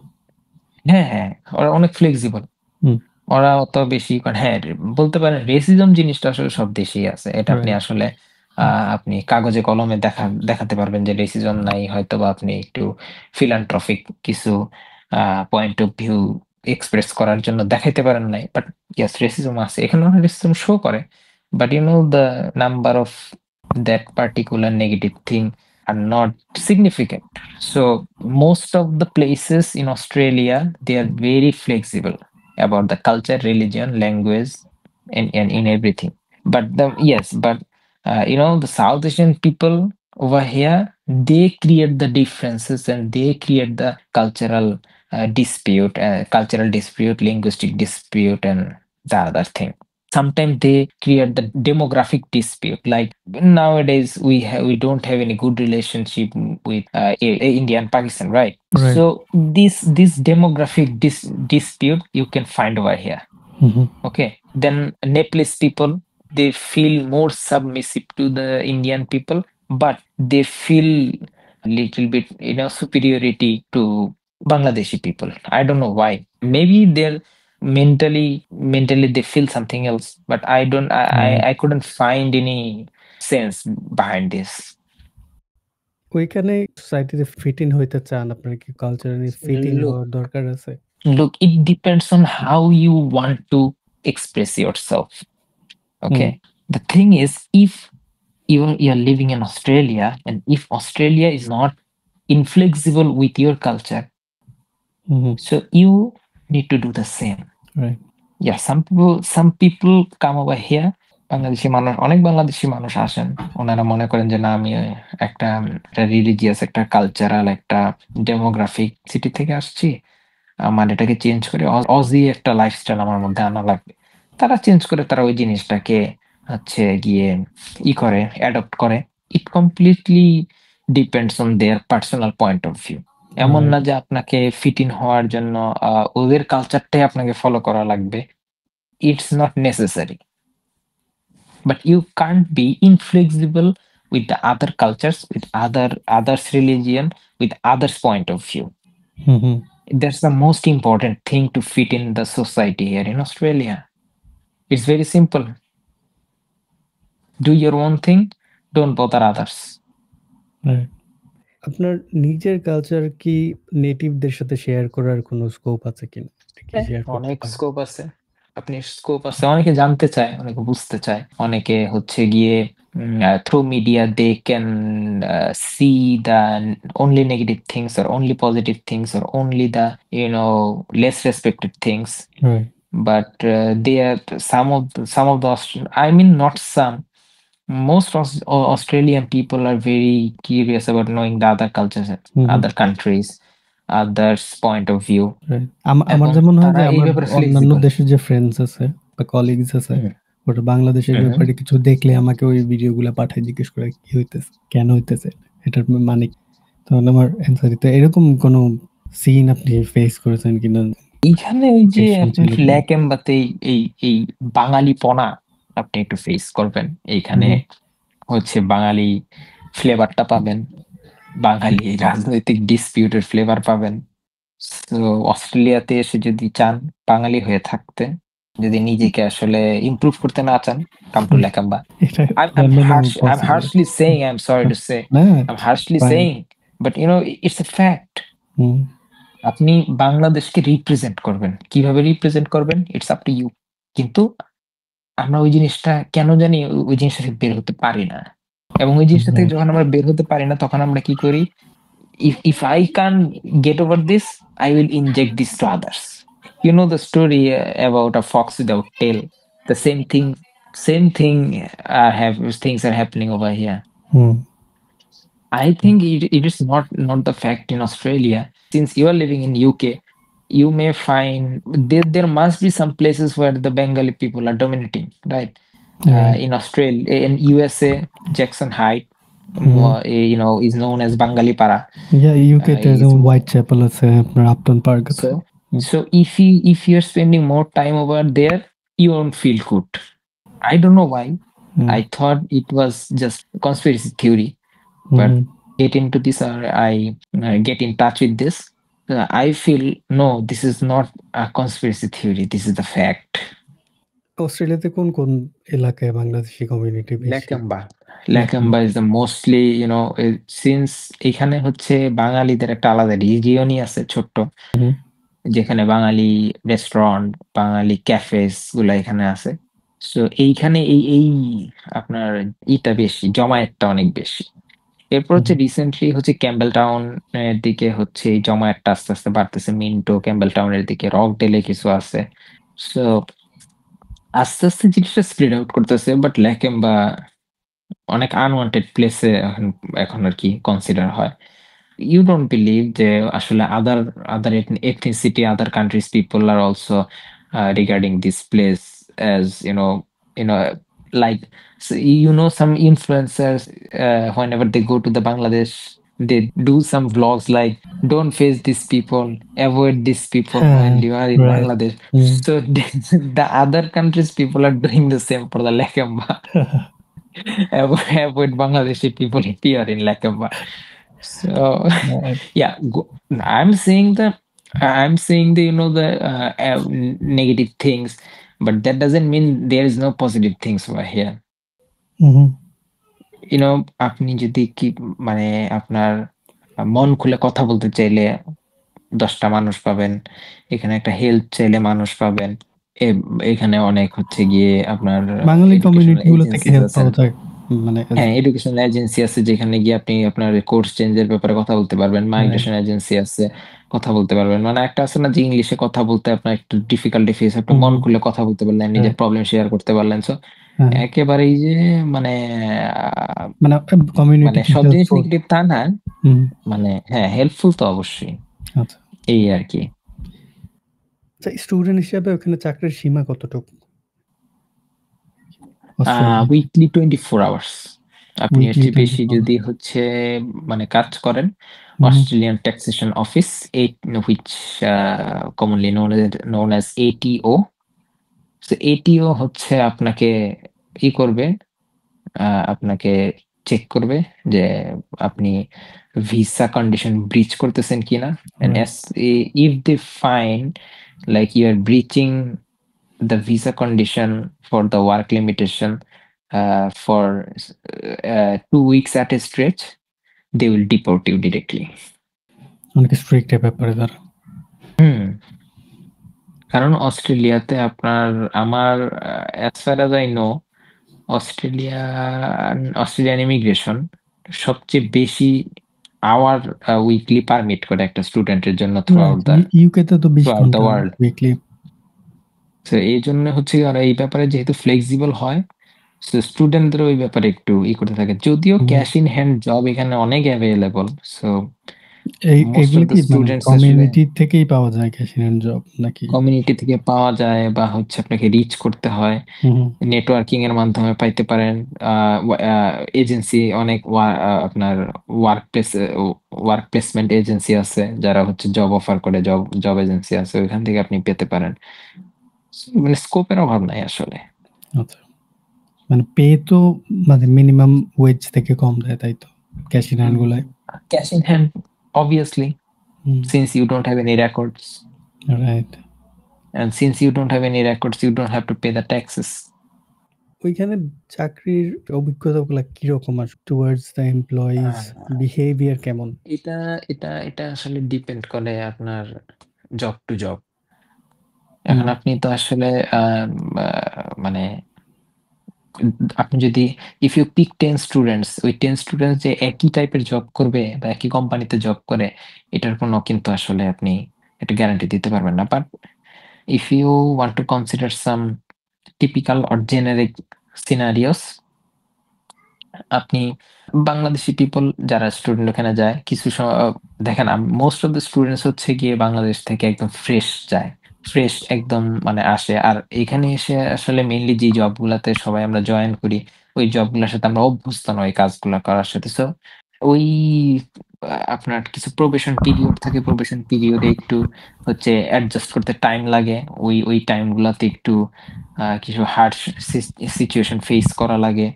হ্যাঁ, হ্যাঁ, ওরা অনেক ফ্লেক্সিবল। হুম। ওরা অত বেশি হ্যাঁ, বলতে পারেন রেসিজম জিনিসটা আসলে সব দেশেই আছে। এটা আপনি রাইট। আসলে আপনি কাগজে কলমে দেখাতে পারবেন যে রেসিজম নাই, হয়তোবা আপনি একটু ফিলান্থ্রপিক কিছু পয়েন্ট অফ ভিউ এক্সপ্রেস করার জন্য দেখাইতে পারেন নাই। বাট ইয়েস, রেসিজম আছে। এখানে রেসিজম শো করে। But the number of that particular negative thing are not significant. So most of the places in Australia, they are very flexible about the culture, religion, language, and in everything. But the South Asian people over here, they create the differences and they create the cultural dispute, cultural dispute, linguistic dispute, and the other thing. Sometimes they create the demographic dispute. Like nowadays, we don't have any good relationship with India and Pakistan, right? Right. So this demographic dispute you can find over here. Okay, then Nepalese people, they feel more submissive to the Indian people, but they feel a little bit, superiority to Bangladeshi people. I don't know why. Maybe they're mentally they feel something else, but I don't. I couldn't find any sense behind this. ওইখানে সোসাইটিতে ফিট ইন হইতে চান, আপনার কি কালচারালি ফিট ইন Look, হওয়ার দরকার আছে? look, it depends on how you want to express yourself. Okay. The thing is, if you're living in Australia, and if Australia is not inflexible with your culture, so you need to do the same. Right. Yeah, some people come over here. অনেক বাংলাদেশি মানুষ আসেন, ওনারা মনে করেন যে না, আমি একটা রিলিজিয়াস, একটা কালচারাল, একটা ডেমোগ্রাফিক সিটি থেকে আসছি, আমার এটাকে চেঞ্জ করে অজি একটা লাইফস্টাইল আমার মধ্যে আনা লাগবে। তারা চেঞ্জ করে, তারা ওই জিনিসটাকে হচ্ছে গিয়ে করে অ্যাডপ্ট করে। It completely depends on their personal point of view. এমন না যে আপনাকে ফিট ইন হওয়ার জন্য ওদের কালচারটাই আপনাকে ফলো করা লাগবে। It's not necessary, but you can't be inflexible with the other cultures, with others religion, with others point of view. That's the most important thing to fit in the society here in Australia. It's very simple. Do your own thing, don't bother others. Right. আপনার নিজের কালচার কি নেটিভদের সাথে শেয়ার করার কোনো স্কোপ আছে কিনা? অনেক স্কোপ আছে। আপনি স্কোপ আছে, অনেকে জানতে চায়, অনেকে বুঝতে চায়, অনেকে হচ্ছে গিয়ে through media they can see the only negative things or only positive things or only the less respected things. Right. But they are some of the I mean, not some, most Australian people are very curious about knowing the other cultures, other countries, others point of view. Right. আমার যেমন হয় যে আমার অন্যান্য দেশের যে ফ্রেন্ডস আছে বা কলিগস আছে, ওটা বাংলাদেশের ব্যাপারে কিছু দেখলে আমাকে ওই ভিডিওগুলো পাঠায়, জিজ্ঞেস করে কি হইতেছে, কেন হইতেছে, এটার মানে কি। তখন আমার অ্যান্সার দিতে, এরকম কোনো সিন আপনি ফেস করেছেন কিনা? এইখানে ওই যে আপনি ল্যাকেম্বাতে এই বাঙালিপনা আপনি একটু ফেস করবেন। এইখানে হচ্ছে বাঙালি ফ্লেভারটা পাবেন, বাঙালি রাজনৈতিক ডিসপিউটের ফ্লেভার পাবেন। তো অস্ট্রেলিয়াতে এসে যদি চান বাঙালি হয়ে থাকতে, যদি নিজেকে আসলে ইমপ্রুভ করতে না চান, come to Lakemba. I'm harshly saying, I'm sorry to say, I'm harshly saying, but it's a fact. আপনি বাংলাদেশকে রিপ্রেজেন্ট করবেন, কিভাবে রিপ্রেজেন্ট করবেন, ইটস আপ টু ইউ। কিন্তু আমরা ওই জিনিসটা কেন জানি ওই জিনিসটা থেকে বের হতে পারি না, এবং ওই জিনিসটা থেকে যখন আমরা বের হতে পারি না, তখন আমরা কি করি, if I can't get over this, I will inject this to others. You know the story about a fox without tail. The same thing things are happening over here. I think it is not the fact in Australia. Since you are living in UK, you may find there must be some places where the Bengali people are dominating, right? In Australia, in USA, Jackson Heights, is known as Bengali Para. Yeah, UK there's a Whitechapel আছে, আপনার Upton Park আছে। So if you're spending more time over there, you won't feel good. I don't know why. I thought it was just conspiracy theory, but get into this, or I get in touch with this, I feel no, this is not a conspiracy theory, this is the fact. অস্ট্রেলিয়াতে কোন কোন এলাকায় বাংলাদেশি কমিউনিটি বেশি? ল্যাকাম্বা is the mostly, since এখানে হচ্ছে বাঙালিদের একটা আলাদা রিজিয়নই আছে ছোট্ট, যেখানে বাঙালি রেস্টুরেন্ট, বাঙালি ক্যাফেস গুলা এখানে আছে। সো এইখানে এই আপনার ইটা বেশি, জমায়েতটা অনেক বেশি। এরপর হচ্ছে রিসেন্টলি হচ্ছে ক্যাম্বেল টাউন এর দিকে হচ্ছে এই জমায়েতটা আস্তে আস্তে বাড়তেছে, মিন্টো ক্যাম্বেল টাউনের দিকে, রকডেলে কিছু আছে। সো আস্তে আস্তে জিনিসটা স্প্রেড আউট করতেছে, বাট ল্যাকেম্বা অনেক আনওয়ান্টেড প্লেসে এখন আর কি কনসিডার হয়। you don't believe যে আসলে other ethnicity, other countries people are also regarding this place as like, so, some influencers, whenever they go to the Bangladesh, they do some vlogs like, don't face these people, avoid these people when হ্যাঁ, you are in right. Bangladesh. Hmm. So the other countries people are doing the same for the Lakemba. Avoid Bangladeshi people here in Lakemba. So right. yeah, I'm saying the negative things, but that doesn't mean there is no positive things over here. হুম, আপনি যদি কি মানে আপনার মন খুলে কথা বলতে চাইলে 10টা মানুষ পাবেন। এখানে একটা হেল্প চাইলে মানুষ পাবেন। এ এখানে অনেক হচ্ছে গিয়ে আপনার বাঙালি এডুকেশনাল কমিউনিটি গুলো থেকে এজেন্সিস হেল্প আছে। পাওয়া যায়। মানে হ্যাঁ, এডুকেশনাল এজেন্সি আছে যেখানে গিয়ে আপনি আপনার কোর্স চেঞ্জের ব্যাপারে কথা বলতে পারবেন। রাইট। মাইগ্রেশন এজেন্সি আছে, কথা বলতে পারবেন। মানে একটা আছে না যে ইংলিশে কথা বলতে আপনার একটু ডিফিকাল্টি ফেস, আপনি হুম, মন হুম, খুলে কথা বলতে পারলেন, নিজের রাইট। প্রবলেম শেয়ার করতে পারলেন। সো হ্যাঁ, একেবারেই যে মানে আ মানে মানে কমিউনিটিকে সব হেল্প জিনিস করবে। নেগেটিভ তা না। হুম, মানে হ্যাঁ, হেল্পফুল তো অবশ্যই। আচ্ছা। এই আরকি। আচ্ছা, স্টুডেন্ট হিসেবে ওখানে চাকরির সীমা কতটুকু আ অস্ট্রেলিয়াতে? Weekly 24 hours. আপনি এর উইকলি চেয়ে বেশি 24 আওয়ার্স। যদি হচ্ছে মানে কাজ করেন, হুম, অস্ট্রেলিয়ান ট্যাক্সেশন অফিস, এই which commonly known as ATO. So ATO হচ্ছে আপনাকে করবে, আপনাকে চেক করবে যে আপনি ভিসা কন্ডিশন ব্রিচ করতেছেন কিনা। And right. as if they find like you are breaching the visa condition for the work limitation for 2 weeks at a stretch, they will deport you directly. অনেক স্ট্রিক্ট এ ব্যাপারে তারা। হুম, কারণ অস্ট্রেলিয়াতে আপনার আমার as far as I know, Australian immigration সবচেয়ে বেশি আওয়ার উইকলি পারমিট করে একটা স্টুডেন্টের জন্য through right. Out the UK তে তো 20 ঘন্টা ওয়ার্ল্ড। উইকলি। তো এই জন্য হচ্ছে কি, ওরা এই ব্যাপারে যেহেতু ফ্লেক্সিবল হয়, সো স্টুডেন্টদের ওই ব্যাপারে একটু করতে থাকে। যদিও হুম। ক্যাশ ইন হ্যান্ড জব এখানে অনেক অ্যাভেইলেবল। সো মোস্ট এগুলো অফ দ্য কি মানে স্টুডেন্টস আসলে কমিউনিটি থেকেই পাওয়া যায় ক্যাশিয়ান জব নাকি? কমিউনিটি থেকে পাওয়া যায়, বা হচ্ছে আপনাকে রিচ করতে হয়। হুম, হুম। নেটওয়ার্কিং এর মাধ্যমে পাইতে পারেন। এজেন্সি অনেক আপনার work place work placement agency আছে যারা হচ্ছে জব অফার করে, জব জব এজেন্সি আছে, ওইখান থেকে আপনি পেতে পারেন। মানে স্কোপের অভাব নাই আসলে। আচ্ছা। মানে পে তো মানে মিনিমাম ওয়েজ থেকে কম দেয়, তাই তো? ক্যাশ ইন হ্যান্ড গুলায়? Cash in hand obviously, hmm, since you don't have any records, right. and since you don't have any records, you don't have to pay the taxes. ওইখানে চাকরির অভিজ্ঞতাগুলা কিরকম টুয়ার্ডস দ্য এমপ্লয়িজ বিহেভিয়ার কেমন? এটা এটা আসলে ডিপেন্ড করে আপনার জব টু জব। হুম, এখন আপনি তো আসলে মানে আপনি যদি ইফ ইউ পিক 10 স্টুডেন্টস, ওই 10 স্টুডেন্টস যে একই টাইপের জব করবে বা একই কোম্পানিতে জব করে, এটার কোনো কিন্তু আসলে আপনি একটা গ্যারান্টি দিতে পারবেন না। But if you want to consider some typical or generic scenarios, আপনি বাংলাদেশি পিপল যারা স্টুডেন্ট ওখানে যায়, কিছু দেখেন মোস্ট অফ দ্য স্টুডেন্টস হচ্ছে গিয়ে বাংলাদেশ থেকে একদম ফ্রেশ যায়। ফ্রেশ একদম মানে আসে। আর এখানে এসে আসলে মেইনলি যে জবগুলাতে সবাই আমরা জয়েন করি, ওই জবগুলার সাথে আমরা অভ্যস্ত নই কাজগুলা করার সাথে। সো ওই আপনার কিছু প্রবেশন পিরিয়ড থাকে। প্রবেশন পিরিয়ডে একটু হচ্ছে অ্যাডজাস্ট করতে টাইম লাগে। ওই টাইম গুলাতে একটু কিছু হার্ড সিচুয়েশন ফেস করা লাগে।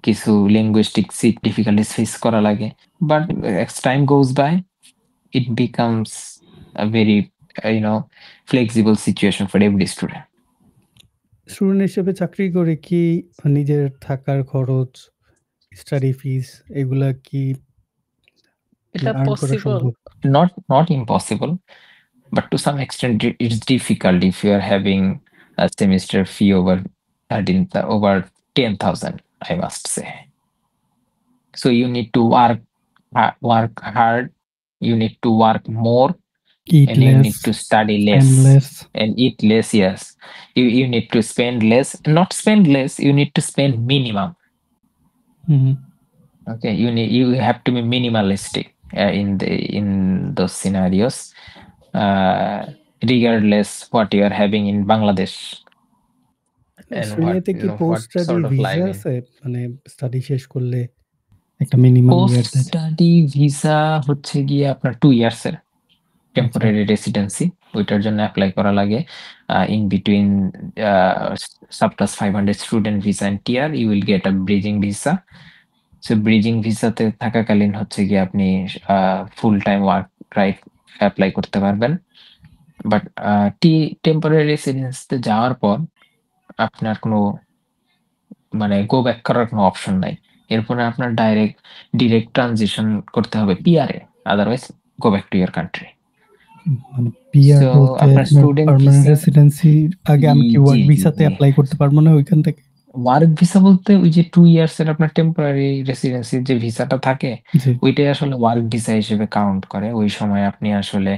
কিছু linguistic difficulties ফেস করা লাগে। But as time goes by, it becomes a very, flexible situation for every student. Student হিসেবে চাকরি করে কি নিজের থাকার খরচ, স্টাডি ফিস এগুলা কি এটা আর্ন করা পসিবল, সম্ভব? not impossible, but to some extent it's difficult if you are having a semester fee over 13 over 10,000, I must say. So you need to work hard, you need to work more, it and you less, need to study less spend less. and eat less. Yes, you need to spend less, not spend less, you need to spend minimum. Hmm, Okay, you have to be minimalistic. in those scenarios, regardless what you are having in Bangladesh and অস্ট্রেলিয়াতে কি post what study sort of visa life in. আছে? মানে স্টাডি শেষ করলে একটা মিনিমাম পোস্ট ইয়ার দেয়। স্টাডি ভিসা হচ্ছে গিয়ে আপনার 2 ইয়ার্স এর আচ্ছা। টেম্পোরারি রেসিডেন্সি, ওইটার জন্য অ্যাপ্লাই করা লাগে। In between subclass 500 student visa and TR you will get a bridging visa. So bridging ভিসাতে থাকাকালীন হচ্ছে গিয়ে আপনি full time work right apply করতে পারবেন। বাট টেম্পোরারি রেসিডেন্সিতে যাওয়ার পর আপনার কোনো মানে গো ব্যাক করার কোনো অপশন নাই। এরপরে আপনার ডিরেক্ট ট্রানজিশন করতে হবে PR A, otherwise go back to your country. মানে পিআর সো বলতে আপনার আপনার স্টুডেন্ট পার্মানেন্ট ভিসা, রেসিডেন্সির আগে আমি কি জি ওয়ার্ক জি ভিসাতে জি, এপ্লাই করতে পারবো না ওইখান থেকে? ওয়ার্ক ভিসা বলতে ওই যে 2 ইয়ার্স এর আপনার টেম্পোরারি রেসিডেন্সির যে ভিসাটা থাকে, জি। ওইটাই আসলে ওয়ার্ক ভিসা হিসেবে কাউন্ট করে। ওই সময় আপনি আসলে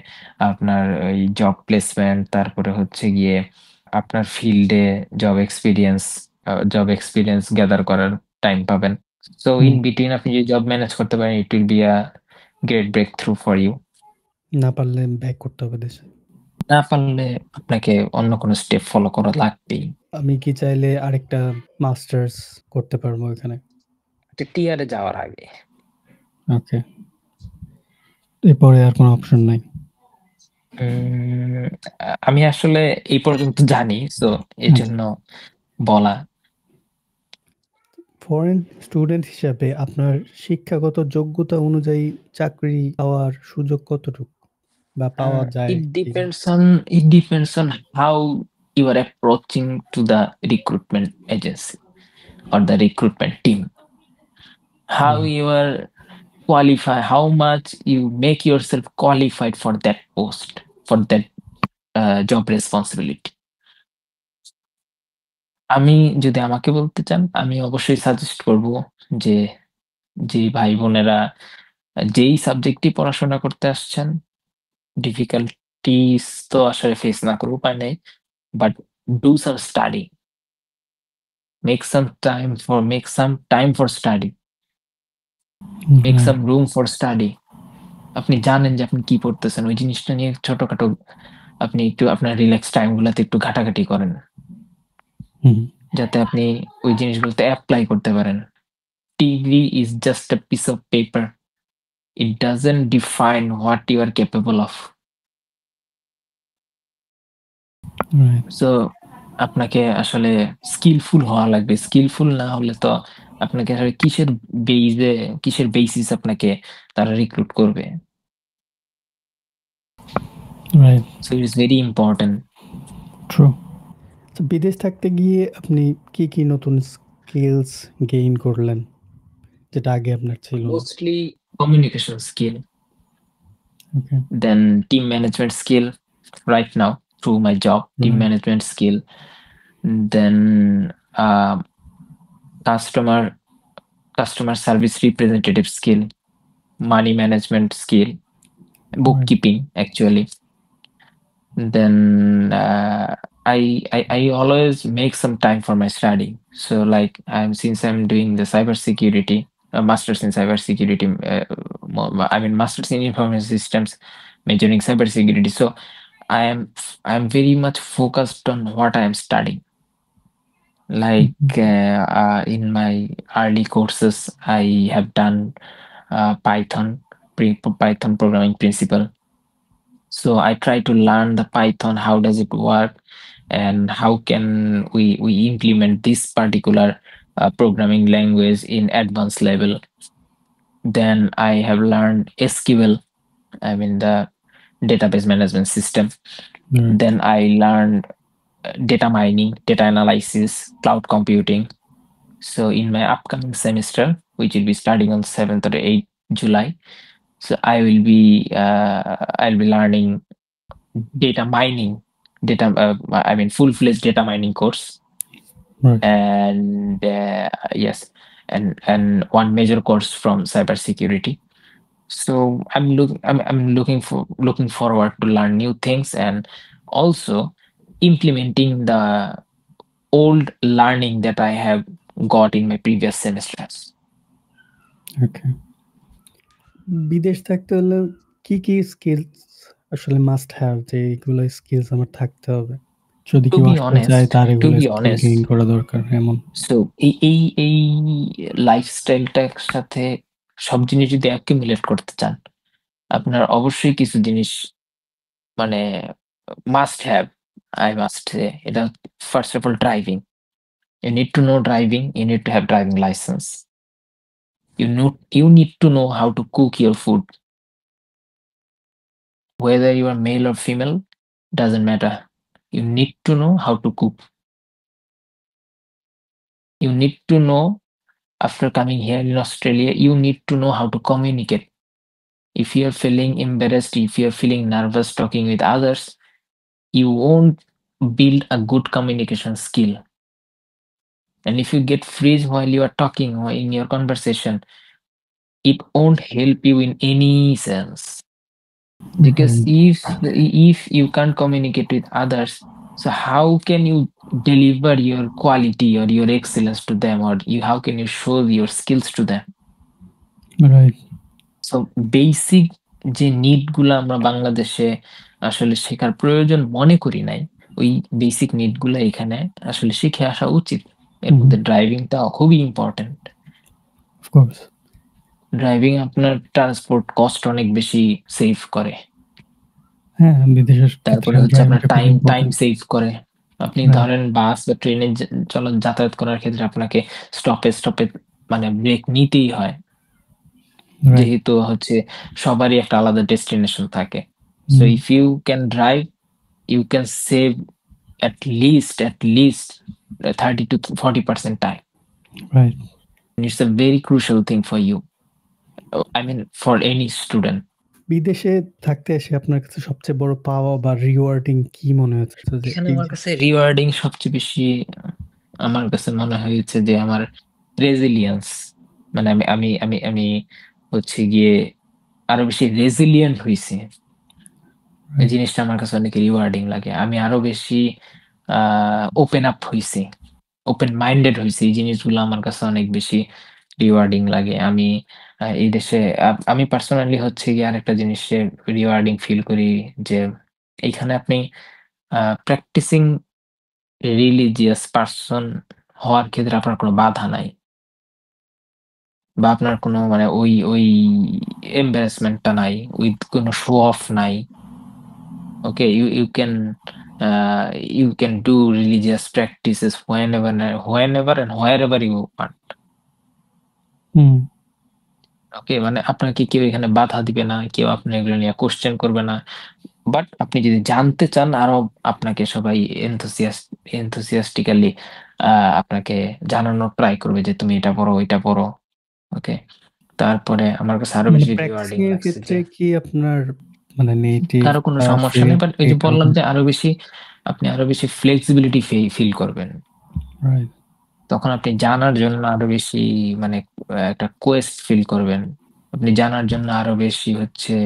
আপনার ওই জব প্লেসমেন্ট, তারপরে হচ্ছে গিয়ে আপনার ফিল্ডে জব এক্সপিরিয়েন্স গ্যাদার করার টাইম পাবেন। So hmm. ইন বিটুইন আপনি যদি জব ম্যানেজ করতে পারেন, it will be a great breakthrough for you. না পারলে ব্যাক করতে হবে দেশে। না পারলে আপনাকে অন্য কোনো স্টেপ ফলো করা লাগবেই। আমি কি চাইলে আরেকটা মাস্টার্স করতে পারবো ওখানে? টিআর এ যাওয়ার আগে। ওকে। এরপরে আর কোনো অপশন নাই? উম আমি আসলে এই পর্যন্ত জানি। সো আচ্ছা। এজন্য বলা। ফরেন স্টুডেন্ট হিসাবে আপনার শিক্ষাগত যোগ্যতা অনুযায়ী চাকরি পাওয়ার সুযোগ কতটুকু? বা পাওয়া যায় It কিনা? depends on how you are approaching to the recruitment agency or the recruitment team. How hmm, you are how much you make yourself qualified for that post, for that job responsibility. আমি যদি আমাকে বলতে চান, আমি অবশ্যই সাজেস্ট করব যে, যে ভাই-বোনেরা যেই সাবজেক্টই পড়াশোনা করতে আসছেন, ডিফিকাল্টিজ তো আসলে ফেস না করে উপায় নেই। But do some study. Make some time for study. Make right. some room for study. আপনি জানেন যে আপনি কি পড়তেছেন। ওই জিনিসটা নিয়ে ছোটখাটো আপনি একটু আপনার রিল্যাক্স টাইম গুলাতে একটু ঘাটাঘাটি করেন। হুম, যাতে আপনি ওই জিনিসগুলোতে এপ্লাই করতে পারেন। Degree is just a piece of paper. It doesn't define what you are capable of. Right. So আপনাকে আসলে স্কিলফুল হওয়া লাগবে। স্কিলফুল না হলে তো আপনাকে আসলে কিসের বেসিস আপনাকে তারা রিক্রুট করবে? Right. So it is very important. True. আচ্ছা, বিদেশ থাকতে গিয়ে আপনি কি নতুন স্কিলস গেইন করলেন? যেটা আগে আপনার ছিল না? Mostly communication skill, okay. then team management skill right now through my job, team right. management skill, then customer customer service representative skill, money management skill, right. bookkeeping actually. Then I always make some time for my study. So like since I'm doing the cybersecurity, masters in cybersecurity, I mean masters in information systems, majoring cybersecurity. So I'm very much focused on what I am studying. Like in my early courses, I have done Python programming principle. So I try to learn the Python, how does it work, and how can we implement this particular programming language in advanced level. Then I have learned SQL, I mean the database management system. Right. Then I learned data mining, data analysis, cloud computing. So in my upcoming semester, which will be starting on 7th or 8th July, so I'll be learning data mining, I mean full-fledged data mining course, right. and yes, and one major course from cybersecurity. So I'm looking forward to learn new things and also implementing the old learning that I have got in my previous semesters. ওকে। বিদেশ থাকতে হলে কি স্কিলস আসলে মাস্ট হ্যাভ, যে এগুলো স্কিলস আমার থাকতে হবে? যদি টু কেউ বি আসতে চায় অনেস্ট, তার টু এগুলো বি স্কিল অনেস্ট গেইন করা দরকার এমন? সো এই লাইফস্টাইলটার সাথে সব জিনিস যদি অ্যাকুমুলেট করতে চান, আপনার অবশ্যই কিছু জিনিস মানে must have, I must say এটা first of all driving. You need to know driving, you need to have driving license. You need to know how to cook your food. Whether you are male or female, doesn't matter. You need to know how to cook. You need to know after coming here in Australia, you need to know how to communicate. If you're feeling embarrassed, if you're feeling nervous talking with others, you won't build a good communication skill. And if you get freeze while you are talking or in your conversation, it won't help you in any sense. Because Right. if you can't communicate with others, so how can you deliver your quality or your excellence to them, or how can you show your skills to them? Right. So basic যে নিড গুলা আমরা বাংলাদেশে আসলে শেখার প্রয়োজন মনে করি নাই, ওই বেসিক নিড গুলা এখানে আসলে শিখে আসা উচিত। এর হুম, মধ্যে ড্রাইভিংটা খুবই ইম্পর্টেন্ট। Of course. ড্রাইভিং আপনার ট্রান্সপোর্ট কস্ট অনেক বেশি সেভ করে। হ্যাঁ, বিদেশের ক্ষেত্রে তারপরে হচ্ছে আপনার ড্রাইভিংটা খুব টাইম ইম্পোর্টেন্ট। সেভ করে। আপনি রাইট, ধরেন বাস বা ট্রেনে যাতায়াত করার ক্ষেত্রে আপনাকে স্টপে মানে ব্রেক নিতেই হয়। রাইট। যেহেতু হচ্ছে সবারই একটা আলাদা ডেস্টিনেশন থাকে। So hmm, if you can drive, you can save at least 30 to 40% time. রাইট। And it's a very crucial thing for you. I mean, for any student. বিদেশে থাকতে এসে আপনার কাছে সবচেয়ে বড় পাওয়া বা রিওয়ার্ডিং কি মনে হচ্ছে যে এখানে এই আমার যে কাছে রিওয়ার্ডিং সবচেয়ে বেশি আমার কাছে মনে হয়েছে যে আমার রেজিলিয়েন্স। মানে আমি হচ্ছে গিয়ে আরো বেশি রেজিলিয়েন্ট হইছি। এই রাইট, জিনিসটা আমার কাছে অনেক রিওয়ার্ডিং লাগে। আমি আরো বেশি ওপেন আপ হইছি, ওপেন মাইন্ডেড হইছি। এই জিনিসগুলো আমার কাছে অনেক বেশি রিওয়ার্ডিং লাগে। আমি এই দেশে আমি পার্সোনালি হচ্ছে গিয়ে আরেকটা জিনিসের রিওয়ার্ডিং ফিল করি যে এইখানে আপনি প্র্যাকটিসিং রিলিজিয়াস পারসন হওয়ার ক্ষেত্রে আপনার কোনো বাধা নাই। বা আপনার কোনো মানে ওই এম্বারাসমেন্ট টা নাই, উইথ কোনো শো অফ নাই। ওকে? you can do religious practices whenever and wherever you want. হুম, ওকে? মানে আপনাকে কেউ এখানে বাধা দিবে না, কেউ আপনার এগুলো নিয়ে কোয়েশ্চেন করবে না। বাট আপনি যদি জানতে চান আরো আপনাকে সবাই enthusiastically আপনাকে জানানোর ট্রাই করবে যে তুমি এটা পড়ো, ওইটা পড়ো। ওকে? তারপরে আমার কাছে আরো মানে বেশি প্র্যাকটিসিং রিওয়ার্ডিং এর লাগছে ক্ষেত্রে যে কি আপনার মানে নেটিভ কারো কোনো বা সমস্যা নেই। ফ্লুয়েন্ট বাট ওই যে এটার বললাম কোনো? যে আপনি আরো বেশি ফ্লেক্সিবিলিটি ফিল করবেন। রাইট। তখন আপনি জানার জন্য আরো বেশি মানে একটা কোয়েস্ট ফিল করবেন। আপনি জানার জন্য আরো বেশি হচ্ছে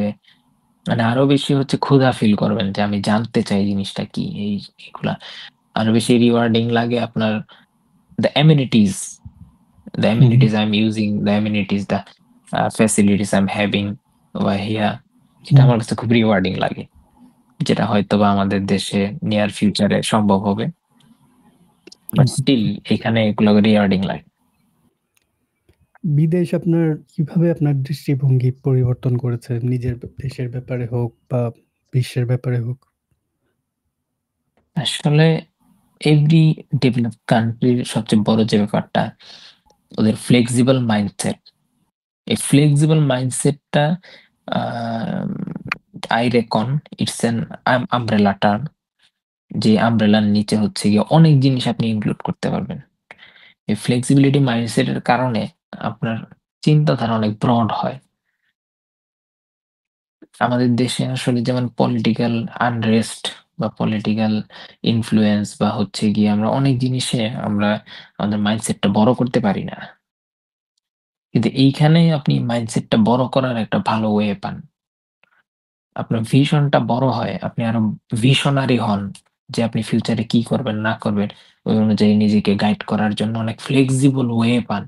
আরো বেশি হচ্ছে ক্ষুধা ফিল করবেন যে আমি জানতে চাই জিনিসটা কি এগুলা। আরো বেশি রিওয়ার্ডিং লাগে আপনার the amenities, the hmm, amenities I'm using, the amenities, the facilities I'm having over here, এটা হুম, আমার কাছে খুব রিওয়ার্ডিং লাগে। যেটা হয়তোবা আমাদের দেশে নিয়ার ফিউচারে সম্ভব হবে। বাট স্টিল এখানে এগুলো রিওয়ার্ডিং লাগে। বিদেশ আপনার কিভাবে আপনার দৃষ্টিভঙ্গি পরিবর্তন করেছে? নিজের দেশের ব্যাপারে হোক বা বিশ্বের ব্যাপারে হোক? আসলে এভরি ডেভেলপড কান্ট্রির সবচেয়ে বড় যে ব্যাপারটা, ওদের ফ্লেক্সিবল মাইন্ডসেট। এই ফ্লেক্সিবল মাইন্ডসেটটা um I reckon it's an umbrella term, যে আমব্রেলার নিচে হচ্ছে গিয়ে অনেক জিনিস আপনি ইনক্লুড করতে পারবেন। এই ফ্লেক্সিবিলিটি মাইন্ডসেটের কারণে আপনার চিন্তাধারা অনেক ব্রড হয়। আমাদের দেশে আসলে যেমন পলিটিক্যাল আনরেস্ট বা পলিটিক্যাল ইনফ্লুয়েন্স বা হচ্ছে গিয়ে আমরা অনেক জিনিসে আমরা আমাদের মাইন্ডসেটটা বড় করতে পারি না। কিন্তু এইখানে আপনি মাইন্ডসেটটা বড় করার একটা ভালো ওয়ে পান। আপনার ভিশনটা বড় হয়। আপনি আরো ভিশনারি হন যে আপনি ফিউচারে কি করবেন না করবেন। ওই অনুযায়ী নিজেকে গাইড করার জন্য অনেক ফ্লেক্সিবল ওয়ে পান।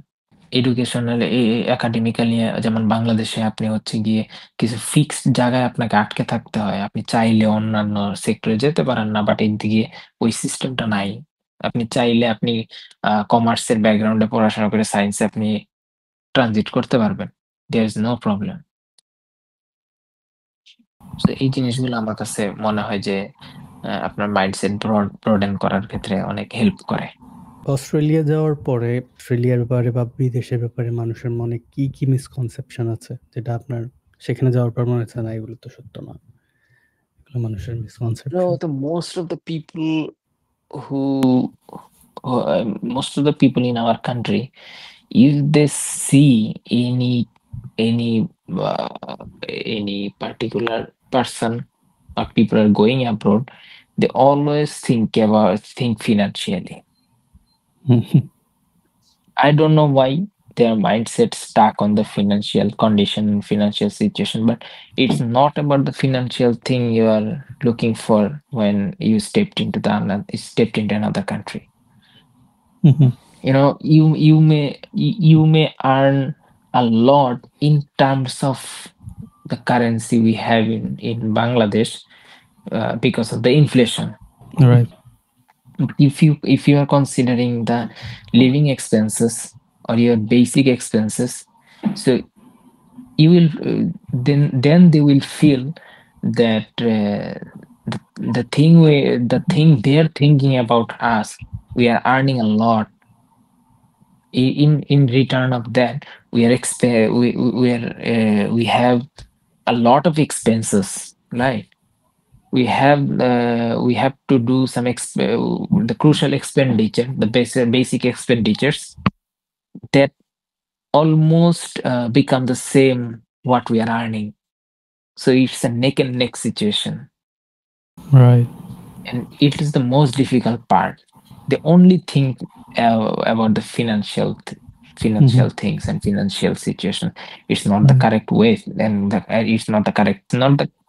এডুকেশনাল একাডেমিক্যালি যেমন বাংলাদেশে আপনি হচ্ছে গিয়ে কিছু ফিক্সড জায়গায় আপনাকে আটকে থাকতে হয়। আপনি চাইলে অন্যান্য সেক্টরে যেতে পারেন না। বাট এদিকে ওই সিস্টেমটা নাই। আপনি চাইলে আপনি কমার্সের ব্যাকগ্রাউন্ডে পড়াশোনা করে সায়েন্সে আপনি ট্রানজিট করতে পারবেন। There is no problem. So এই জিনিসগুলো আমার কাছে মনে হয় যে আপনার মাইন্ডসেট ব্রডেন করার ক্ষেত্রে অনেক হেল্প করে। অস্ট্রেলিয়া যাওয়ার পরে অস্ট্রেলিয়ার ব্যাপারে বা বিদেশের ব্যাপারে মানুষের মনে কি মিসকনসেপশন আছে যেটা আপনার সেখানে যাওয়ার পর মনে হচ্ছে না এগুলো তো সত্য না, এগুলো মানুষের misconception? The most of the people who, most of the people in our country, if they see any particular person or people are going abroad, they always think financially. I don't know why their mindset stuck on the financial condition and financial situation, but it's not about the financial thing you are looking for when you stepped into another country. You know, you may earn a lot in terms of the currency we have in Bangladesh because of the inflation. Right. If you are considering the living expenses or your basic expenses, so you will then they will feel that the thing they're thinking about us, we are earning a lot. In return of that, we have a lot of expenses, right? We have to do the crucial expenditure, the basic expenditures that almost become the same what we are earning. So it's a neck and neck situation, right. and it is the most difficult part. They only think about the financial things and financial situation. It's not the right. correct way, and it's not the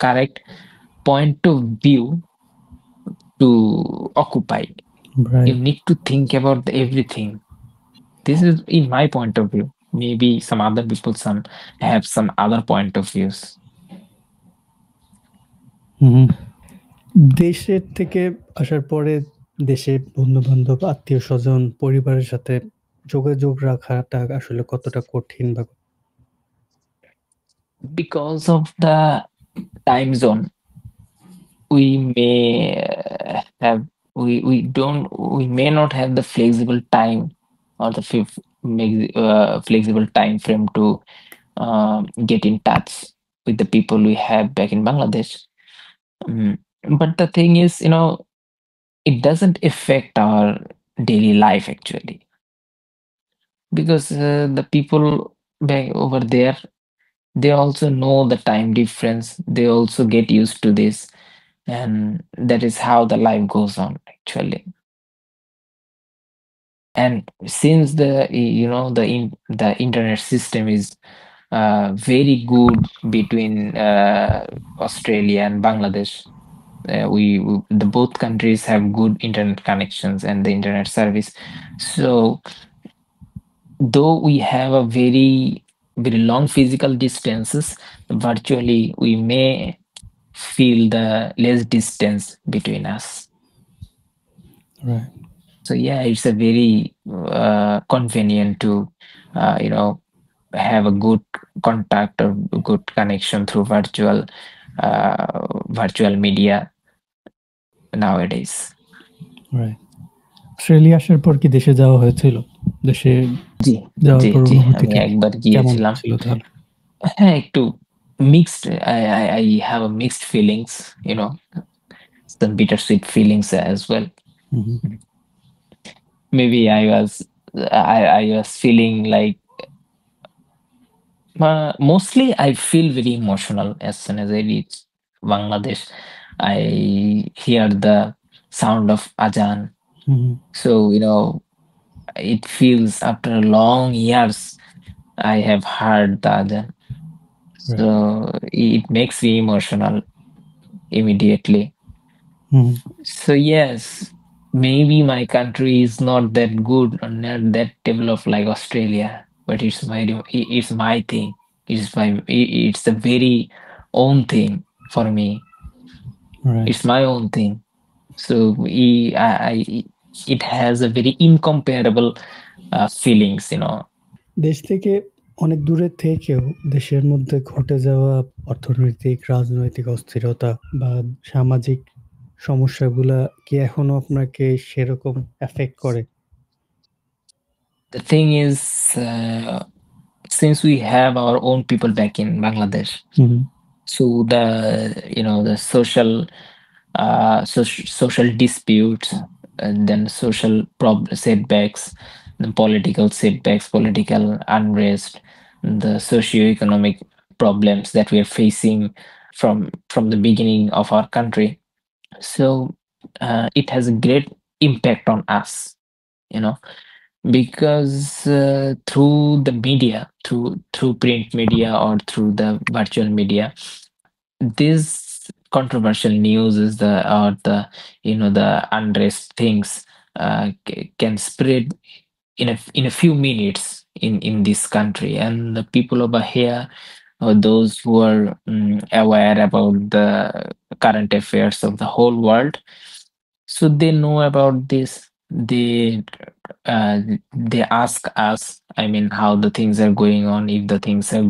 correct point of view to occupy. You right. need to think about everything. This is in my point of view. Maybe some other people have some other point of views. দেশের থেকে আসার পরে দেশে বন্ধু-বান্ধব, আত্মীয়স্বজন, পরিবারের সাথে যোগাযোগ রাখাটা আসলে কতটা কঠিন বা Because of the time zone, we may have we may not have the flexible time or the flexible time frame to get in touch with the people we have back in Bangladesh. Mm, But the thing is, it doesn't affect our daily life actually, because the people back over there, they also know the time difference. They also get used to this, and that is how the life goes on actually. And since the internet system is very good between Australia and Bangladesh, the both countries have good internet connections and the internet service. So though we have a very long physical distances, virtually we may feel the less distance between us. Right. So yeah, it's a very convenient to have a good contact or good connection through virtual media nowadays. Right. Australia আসার পর কি দেশে যাওয়া হয়েছিল? দেশে জি, যাওয়ার জি, পর জি। অনুভূতি আমি কি? একবার কেমন গিয়েছিলাম। ছিল তাহলে? হ্যাঁ, একটু mixed. I have a mixed feelings, some bittersweet feelings as well. Hmm. Maybe I was feeling like mostly I feel very emotional as soon as I reach Bangladesh. I hear the sound of Azan. Hmm. So, it feels after long years I have heard the Azan. Right. So it makes me emotional immediately. Hmm. So yes, maybe my country is not that good or not that developed like Australia. but it's my thing. It's a very own thing for me. Right. It's my own thing. So it has a very incomparable feelings. দেশ থেকে অনেক দূরে থেকেও দেশের মধ্যে ঘটে যাওয়া অর্থনৈতিক, রাজনৈতিক অস্থিরতা বা সামাজিক সমস্যাগুলা কি এখনো আপনাকে সেরকম এফেক্ট করে? The thing is, since we have our own people back in Bangladesh, hmm, so the social disputes, and then social setbacks, the political setbacks, political unrest, the socio-economic problems that we are facing from the beginning of our country. So it has a great impact on us, you know because through the media, through print media or through the virtual media, this controversial news is the unrest things can spread in a few minutes in this country, and the people over here, or those who are aware about the current affairs of the whole world, so they know about this. Uh, they ask us, I mean, how the things are going on, if the things are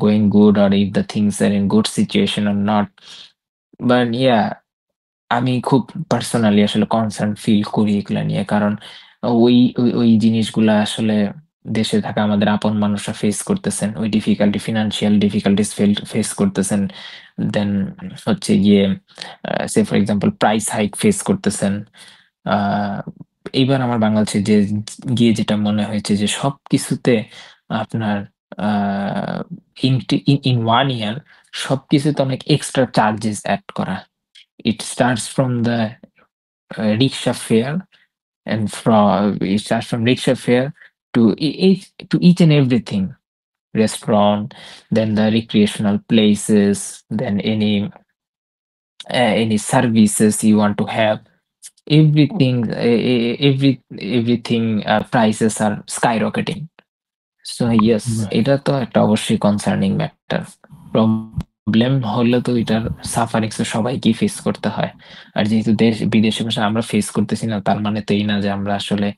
going good, or if the things are in good situation or not. But yeah, আমি খুব পার্সোনালি আসলে কনসার্ন ফিল করি এগুলা নিয়ে। কারণ ওই জিনিসগুলা আসলে দেশে থাকা আমাদের আপন মানুষরা ফেস করতেছেন। ওই ফিনান্সিয়াল ডিফিকাল্টিজ ফেস করতেছেন। দেন হচ্ছে গিয়ে সে for example price hike face করতেছেন। আ এইবার আমার বাংলাদেশে গিয়ে যেটা মনে হয়েছে যে সবকিছুতে আপনার আ ইন 1 ইয়ার সবকিছুতে অনেক এক্সট্রা চার্জেস এড করা। It starts from the rickshaw fare, and from rickshaw fare to each and everything, restaurant, then the recreational places, then any services you want to have. Everything, everything prices are skyrocketing. So yes, right. এটা তো একটা অবশ্যই কনসার্নিং ম্যাটার। প্রবলেম হলে তো এটার সাফারিংস তো সবাইকেই ফেস করতে হয়। আর যেহেতু বিদেশে বসে আমরা ফেস করতেছি না, তার মানে তো এই না যে আমরা আসলে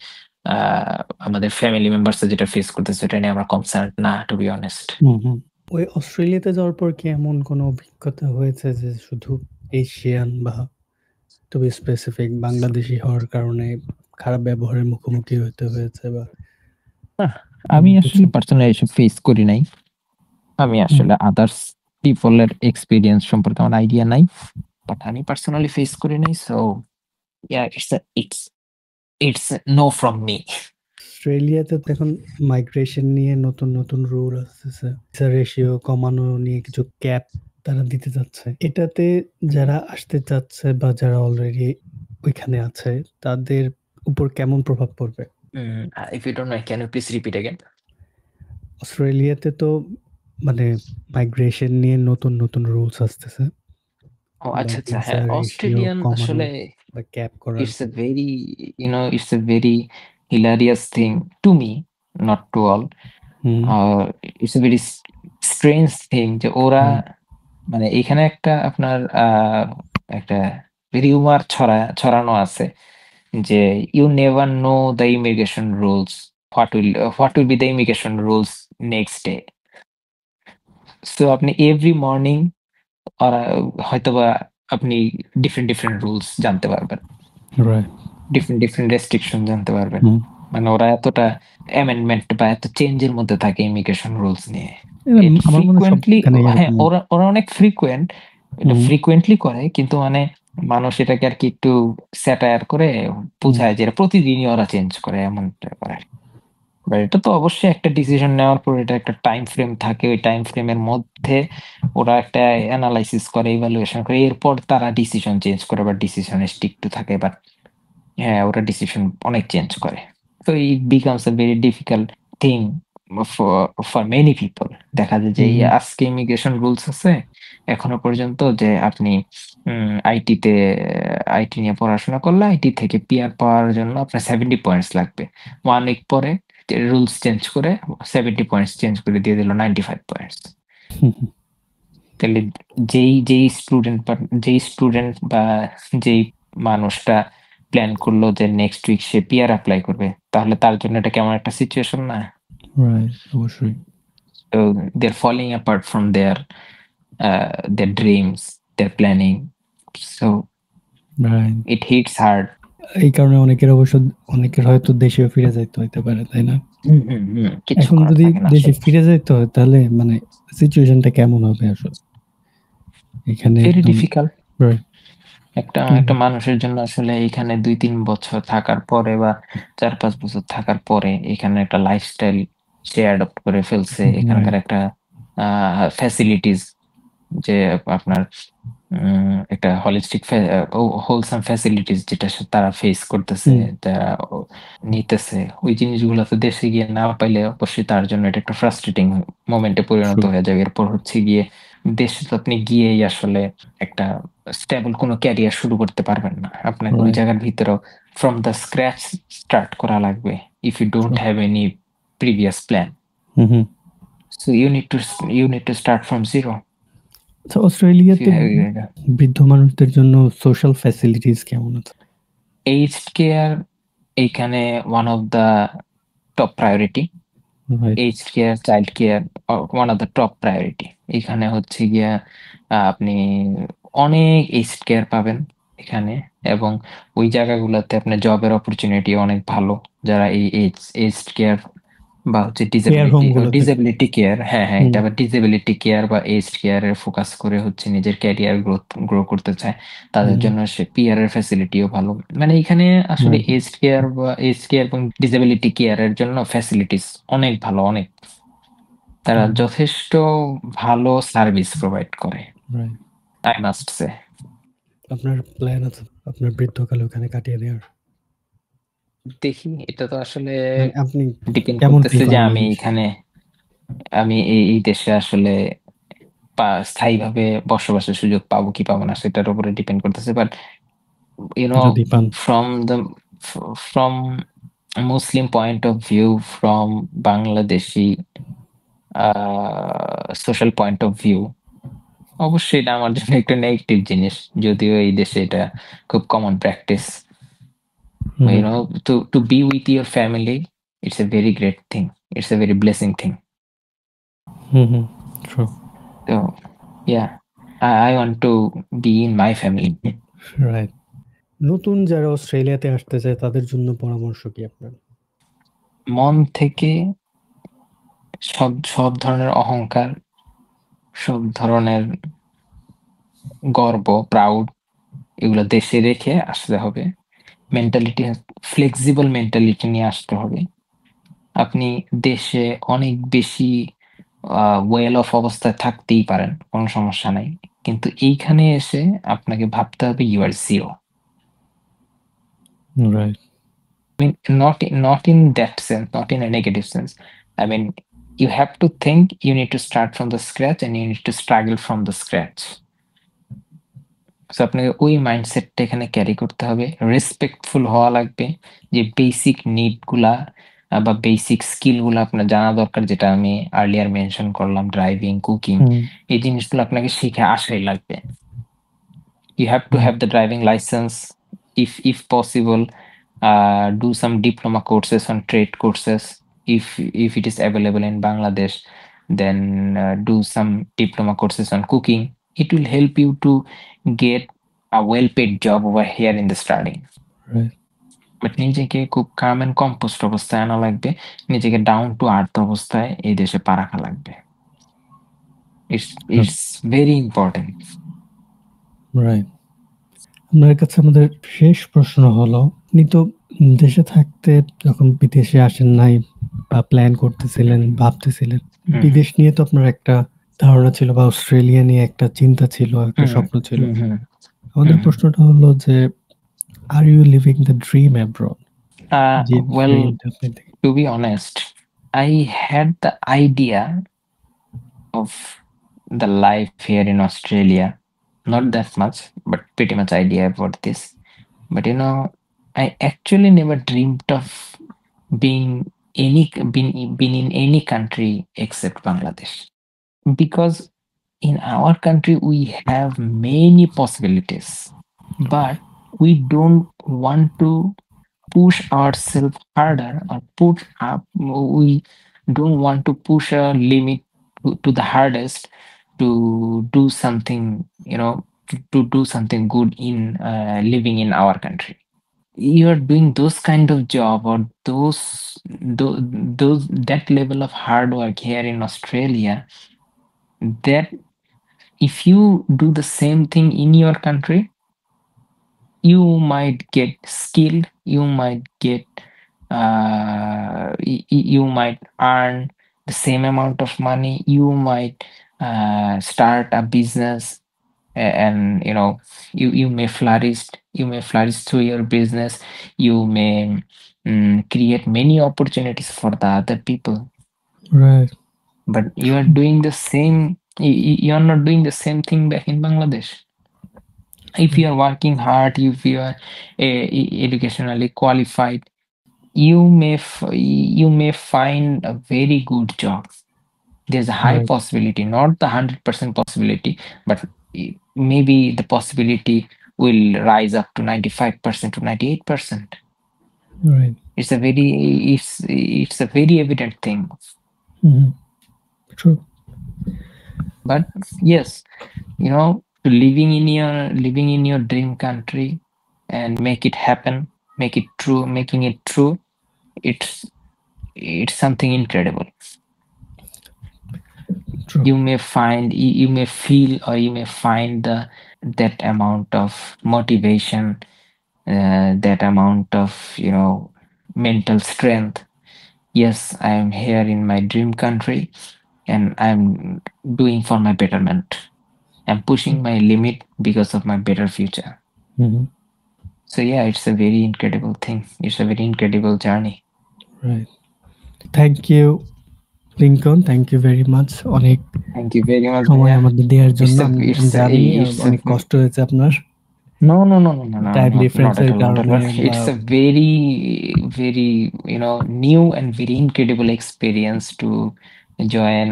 আমাদের ফ্যামিলি মেম্বার্স যেটা ফেস করতেছে এটা নিয়ে আমরা কনসার্ন না, টু বি অনেস্ট। হুম, হুম। ওই অস্ট্রেলিয়াতে যাওয়ার পর কি এমন কোনো অভিজ্ঞতা হয়েছে যে শুধু এশিয়ান বা টু বি স্পেসিফিক বাংলাদেশী হওয়ার কারণে খারাপ ব্যবহারের মুখোমুখি হতে হয়েছে বা নাহ, আমি এমন কিছু? আসলে পার্সোনালি এসব ফেস করি নাই। আমি হুম, আসলে আদার্স পিপল এর এক্সপেরিয়েন্স সম্পর্কে আমার আইডিয়া নাই। বাট আমি পার্সোনালি ফেস করি নাই। So yeah, it's no from me. অস্ট্রেলিয়াতে তো এখন মাইগ্রেশন নিয়ে নতুন, নতুন রুল আসতেছে। ভিসা রেশিও কমানো নিয়ে কিছু ক্যাপ তারা দিতে চাচ্ছে। এটাতে যারা আসতে চাচ্ছে বা যারা অলরেডি ওইখানে আছে তাদের উপর কেমন প্রভাব পড়বে? If you don't mind, can you please repeat again? অস্ট্রেলিয়াতে তো মানে মাইগ্রেশন নিয়ে নতুন, নতুন রুলস আসতেছে ও বা আচ্ছা, আচ্ছা। ভিসা হ্যাঁ, রেশিও অস্ট্রেলিয়ান কমানো আসলে বা ক্যাপ করার। it's a very hilarious thing to me, not to all. Hmm, It's a very strange thing যে ওরা রাইট, মানে এখানে একটা রিউমার ছড়ানো আছে যে you never know the immigration rules. What will be the immigration rules next day? So আপনি every morning ওরা হয়তোবা আপনি ডিফারেন্ট রুলস জানতে পারবেন। রাইট। ডিফারেন্ট রেস্ট্রিকশন জানতে পারবেন। হুম। মানে ওরা এতটা অ্যামেন্ডমেন্ট বা এত চেঞ্জের মধ্যে থাকে ইমিগ্রেশন রুলস নিয়ে। এটা ইট আমার মনে হয় সব ফ্রিকোয়েন্টলি, জায়গায় হ্যাঁ, এরকম। ওরা অনেক ফ্রিকোয়েন্ট, এটা হুম, ফ্রিকোয়েন্টলি করে, কিন্তু মানে মানুষ এটাকে আরকি একটু স্যাটায়ার করে হুম, বুঝায় যে এটা প্রতিদিনই ওরা চেঞ্জ করে, এমনটা করে। বাট এটা তো অবশ্যই একটা ডিসিশন নেওয়ার পর এটা একটা টাইম ফ্রেম থাকে। ওই টাইম ফ্রেমের মধ্যে ওরা একটা এনালাইসিস করে, ইভালুয়েশন করে, এরপর তারা ডিসিশন চেঞ্জ করে বা ডিসিশনে স্টিক টু থাকে। বাট হ্যাঁ, ওরা ডিসিশন অনেক চেঞ্জ করে। তো it becomes a very difficult thing for for many people. দেখা যায় যে হুম, এই হুম, আজকে ইমিগ্রেশন রুলস আছে এখনো পর্যন্ত, যে আপনি আইটিতে নিয়ে পড়াশোনা করলে আইটি থেকে পিআর পাওয়ার জন্য আপনার 70 পয়েন্টস লাগবে। 1 উইক পরে রুলস চেঞ্জ করে 70 পয়েন্টস চেঞ্জ করে দিয়ে দিল 95 পয়েন্টস। তাহলে যেই স্টুডেন্ট বা যেই মানুষটা প্ল্যান করলো যে নেক্সট উইক সে পিআর অ্যাপ্লাই করবে, তাহলে তার জন্য এটা কেমন একটা সিচুয়েশন না? রাইট, অবশ্যই। So they're falling apart from their dreams, their planning. So right. it hits hard. এই কারণে অনেকের হয়তো দেশেও ফিরে যাইতে হইতে পারে, তাই না? কিচ্ছু এখন করার যদি থাকে না দেশে আসলে। ফিরে যাইতে হয় তাহলে মানে সিচুয়েশনটা কেমন হবে আসলে? এখানে ভেরি ডিফিকাল্ট। রাইট। একটা মানুষের জন্য আসলে এখানে ২-৩ বছর থাকার পরে বা ৪-৫ বছর থাকার পরে এখানে একটা লাইফস্টাইল সে অ্যাডপ্ট করে ফেলছে। এখানকার রাইট। একটা ফ্যাসিলিটিস যে আপনার একটা হলিস্টিক হোলসাম ফ্যাসিলিটিস যেটা তারা ফেস করতেছে, তারা নিতেছে, ওই জিনিসগুলো তো দেশে গিয়ে না পাইলে অবশ্যই তার জন্য এটা একটা ফ্রাস্ট্রেটিং মোমেন্টে পরিণত হয়ে যাবে। এরপর হচ্ছে গিয়ে দেশে তো আপনি গিয়েই আসলে একটা স্টেবল কোনো ক্যারিয়ার শুরু করতে পারবেন না। আপনাকে ওই রাইট। জায়গার ভিতরেও ফ্রম দ্য স্ক্র্যাচ স্টার্ট করা লাগবে if you don't have any previous plan. So you need to start from zero. তো If অস্ট্রেলিয়াতে you have বৃদ্ধ মানুষদের জন্য সোশ্যাল ফ্যাসিলিটিস কেমন আছে? aged care এইখানে one of the top priority. Right. aged care, child care one of the top priority. এখানে হচ্ছে গিয়া আপনি অনেক aged care পাবেন এখানে, এবং ওই জায়গাগুলোতে আপনার জবের অপরচুনিটি অনেক ভালো। যারা এই aged care বা হচ্ছে কেয়ার হোম গুলোতে। ডিসেবিলিটি কেয়ার, হ্যাঁ, এটা আবার ডিসেবিলিটি কেয়ার বা এজড কেয়ার এর ফোকাস করে হচ্ছে নিজের ক্যারিয়ার গ্রো করতে চায়, তাদের জন্য সে পিআর এর ফ্যাসিলিটিও ভালো। মানে এখানে আসলে এজড কেয়ার এবং ডিসেবিলিটি কেয়ার এর জন্য ফ্যাসিলিটিস অনেক ভালো, অনেক। তারা যথেষ্ট ভালো সার্ভিস প্রোভাইড করে, রাইট। আই মাস্ট সে। আপনার প্ল্যান আছে আপনার বৃদ্ধকাল ওখানে কাটিয়ে দেওয়ার? দেখি, এটা তো আসলে মানে আপনি ডিপেন্ড কেমন ফিল করতেছে যে করেন এই আমি জিনিসটা? এখানে আমি এই দেশে আসলে স্থায়ীভাবে বসবাসের সুযোগ পাবো কি পাবো না সেটার উপরে ডিপেন্ড করতেছে। বাট ইউ নো যদি পান। From the from Muslim point of view, from Bangladeshi social point of view, অবশ্যই এটা আমার জন্য একটা নেগেটিভ জিনিস, যদিও এই দেশে এটা খুব common practice. You know, to be with your family, it's a very great thing. It's a very blessing thing. True. So, yeah, I want to be in my family. Right. নতুন যারা অস্ট্রেলিয়াতে আসতে চায় তাদের জন্য পরামর্শ কি আপনার? মন থেকে সব ধরনের অহংকার, সব ধরনের গর্ব, প্রাউড, এগুলো দেশে রেখে আসতে হবে। মেন্টালিটি, ফ্লেক্সিবল মেন্টালিটি নিয়ে আসতে হবে। আপনি দেশে অনেক বেশি ওয়েল অফ অবস্থায় থাকতেই পারেন, কোনো সমস্যা নাই। কিন্তু এইখানে এসে আপনাকে ভাবতে হবে you are zero. Right. Not in that sense, not in a negative sense. I mean, you have to think you need to start from the scratch and you need to struggle from the scratch. So আপনাকে ওই মাইন্ডসেটটা এখানে ক্যারি করতে হবে। রেসপেক্টফুল হওয়া লাগবে, যে বেসিক নিড গুলা বা বেসিক স্কিল গুলা আপনার জানা দরকার, যেটা আমি আর্লিয়ার মেনশন করলাম, ড্রাইভিং, কুকিং, এই জিনিসগুলো আপনাকে শিখে আসাই লাগবে। You have to have the driving license. If possible, do some diploma courses on trade courses. If it is available in Bangladesh, then do some diploma courses on cooking. It will help you to get a well-paid job over here in the starting. Right. But নিজেকে খুব কাম এন্ড কম্পোস্ট অবস্থায় আনা লাগবে, নিজেকে ডাউন টু আর্থ অবস্থায় এই দেশে পা রাখা লাগবে। It's very important. রাইট। আপনার কাছে আমাদের শেষ প্রশ্ন হলো, আপনি তো দেশে থাকতে যখন বিদেশে আসেন নাই বা প্ল্যান করতেছিলেন, ভাবতেছিলেন, বিদেশ নিয়ে তো আপনার একটা ধারণা ছিল বা অস্ট্রেলিয়া নিয়ে একটা চিন্তা ছিল, একটা স্বপ্ন ছিল। আমাদের প্রশ্নটা হলো যে, are you living the dream abroad? যে Well, ড্রিমটা আপনি to be honest, I had the idea of the life here in Australia. Not that much, but pretty much idea about this. But I actually never dreamed of being been in any country except Bangladesh, because in our country we have many possibilities, but we don't want to push ourselves harder, or put up we don't want to push a limit to the hardest to do something, to do something good in living in our country. You're doing those kind of job, or those that level of hard work here in Australia, that if you do the same thing in your country, you might get skilled, you might get you might earn the same amount of money, you might start a business, and you may flourish through your business. You may create many opportunities for the other people, Right. but you are doing the same, you are not doing the same thing back in Bangladesh. If you are working hard, if you are educationally qualified, you may find a very good job. There's a high Right. possibility, not the 100% possibility, but maybe the possibility will rise up to 95% to 98%. Right. It's a very evident thing. True. But yes, living in your dream country and make it happen, making it true, it's something incredible. True. You may find, you may feel, or you may find that amount of motivation, that amount of mental strength. Yes, I am here in my dream country, and I'm doing for my betterment. I'm pushing my limit because of my better future. So yeah, it's a very incredible thing. It's a very incredible journey. Right. Thank you Lincoln, thank you very much. অনেক Thank you very much, সময় Bhaiya. আমাদের দেওয়ার জন্য। It's a আমি it's a জানি it's a অনেক কষ্ট হয়েছে আপনার no no no no no no time not ডিফারেন্সের at all, not at কারণে all. বা It's a very new and very incredible experience to join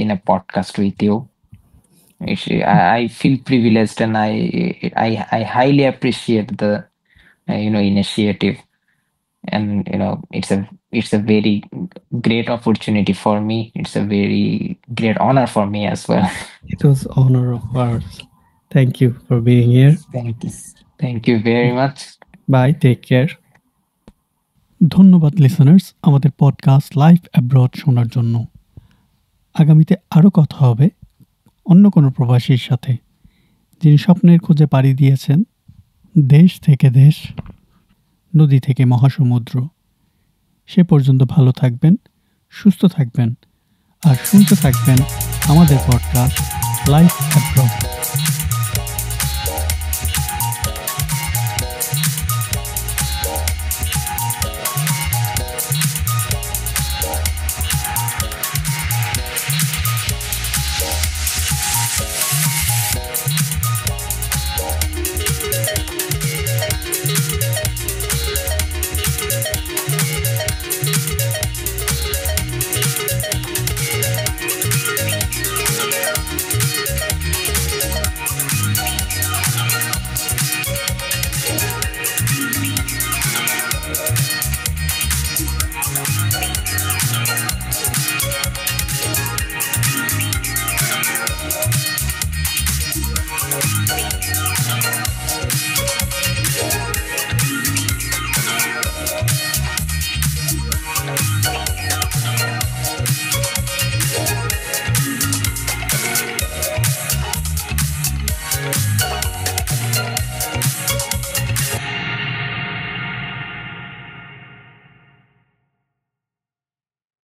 in a podcast with you. I feel privileged, and I highly appreciate the initiative, and it's a very great opportunity for me. It's a very great honor for me as well. it was honor of ours. Thank you for being here. Thank you very much. Bye, take care. ধন্যবাদ লিসেনার্স আমাদের পডকাস্ট লাইফ অ্যাব্রড শোনার জন্য। আগামীতে আরও কথা হবে অন্য কোনো প্রবাসীর সাথে, যিনি স্বপ্নের খোঁজে পাড়ি দিয়েছেন দেশ থেকে দেশ, নদী থেকে মহাসমুদ্র। সে পর্যন্ত ভালো থাকবেন, সুস্থ থাকবেন, আর শুনতে থাকবেন আমাদের পডকাস্ট লাইফ অ্যাব্রড।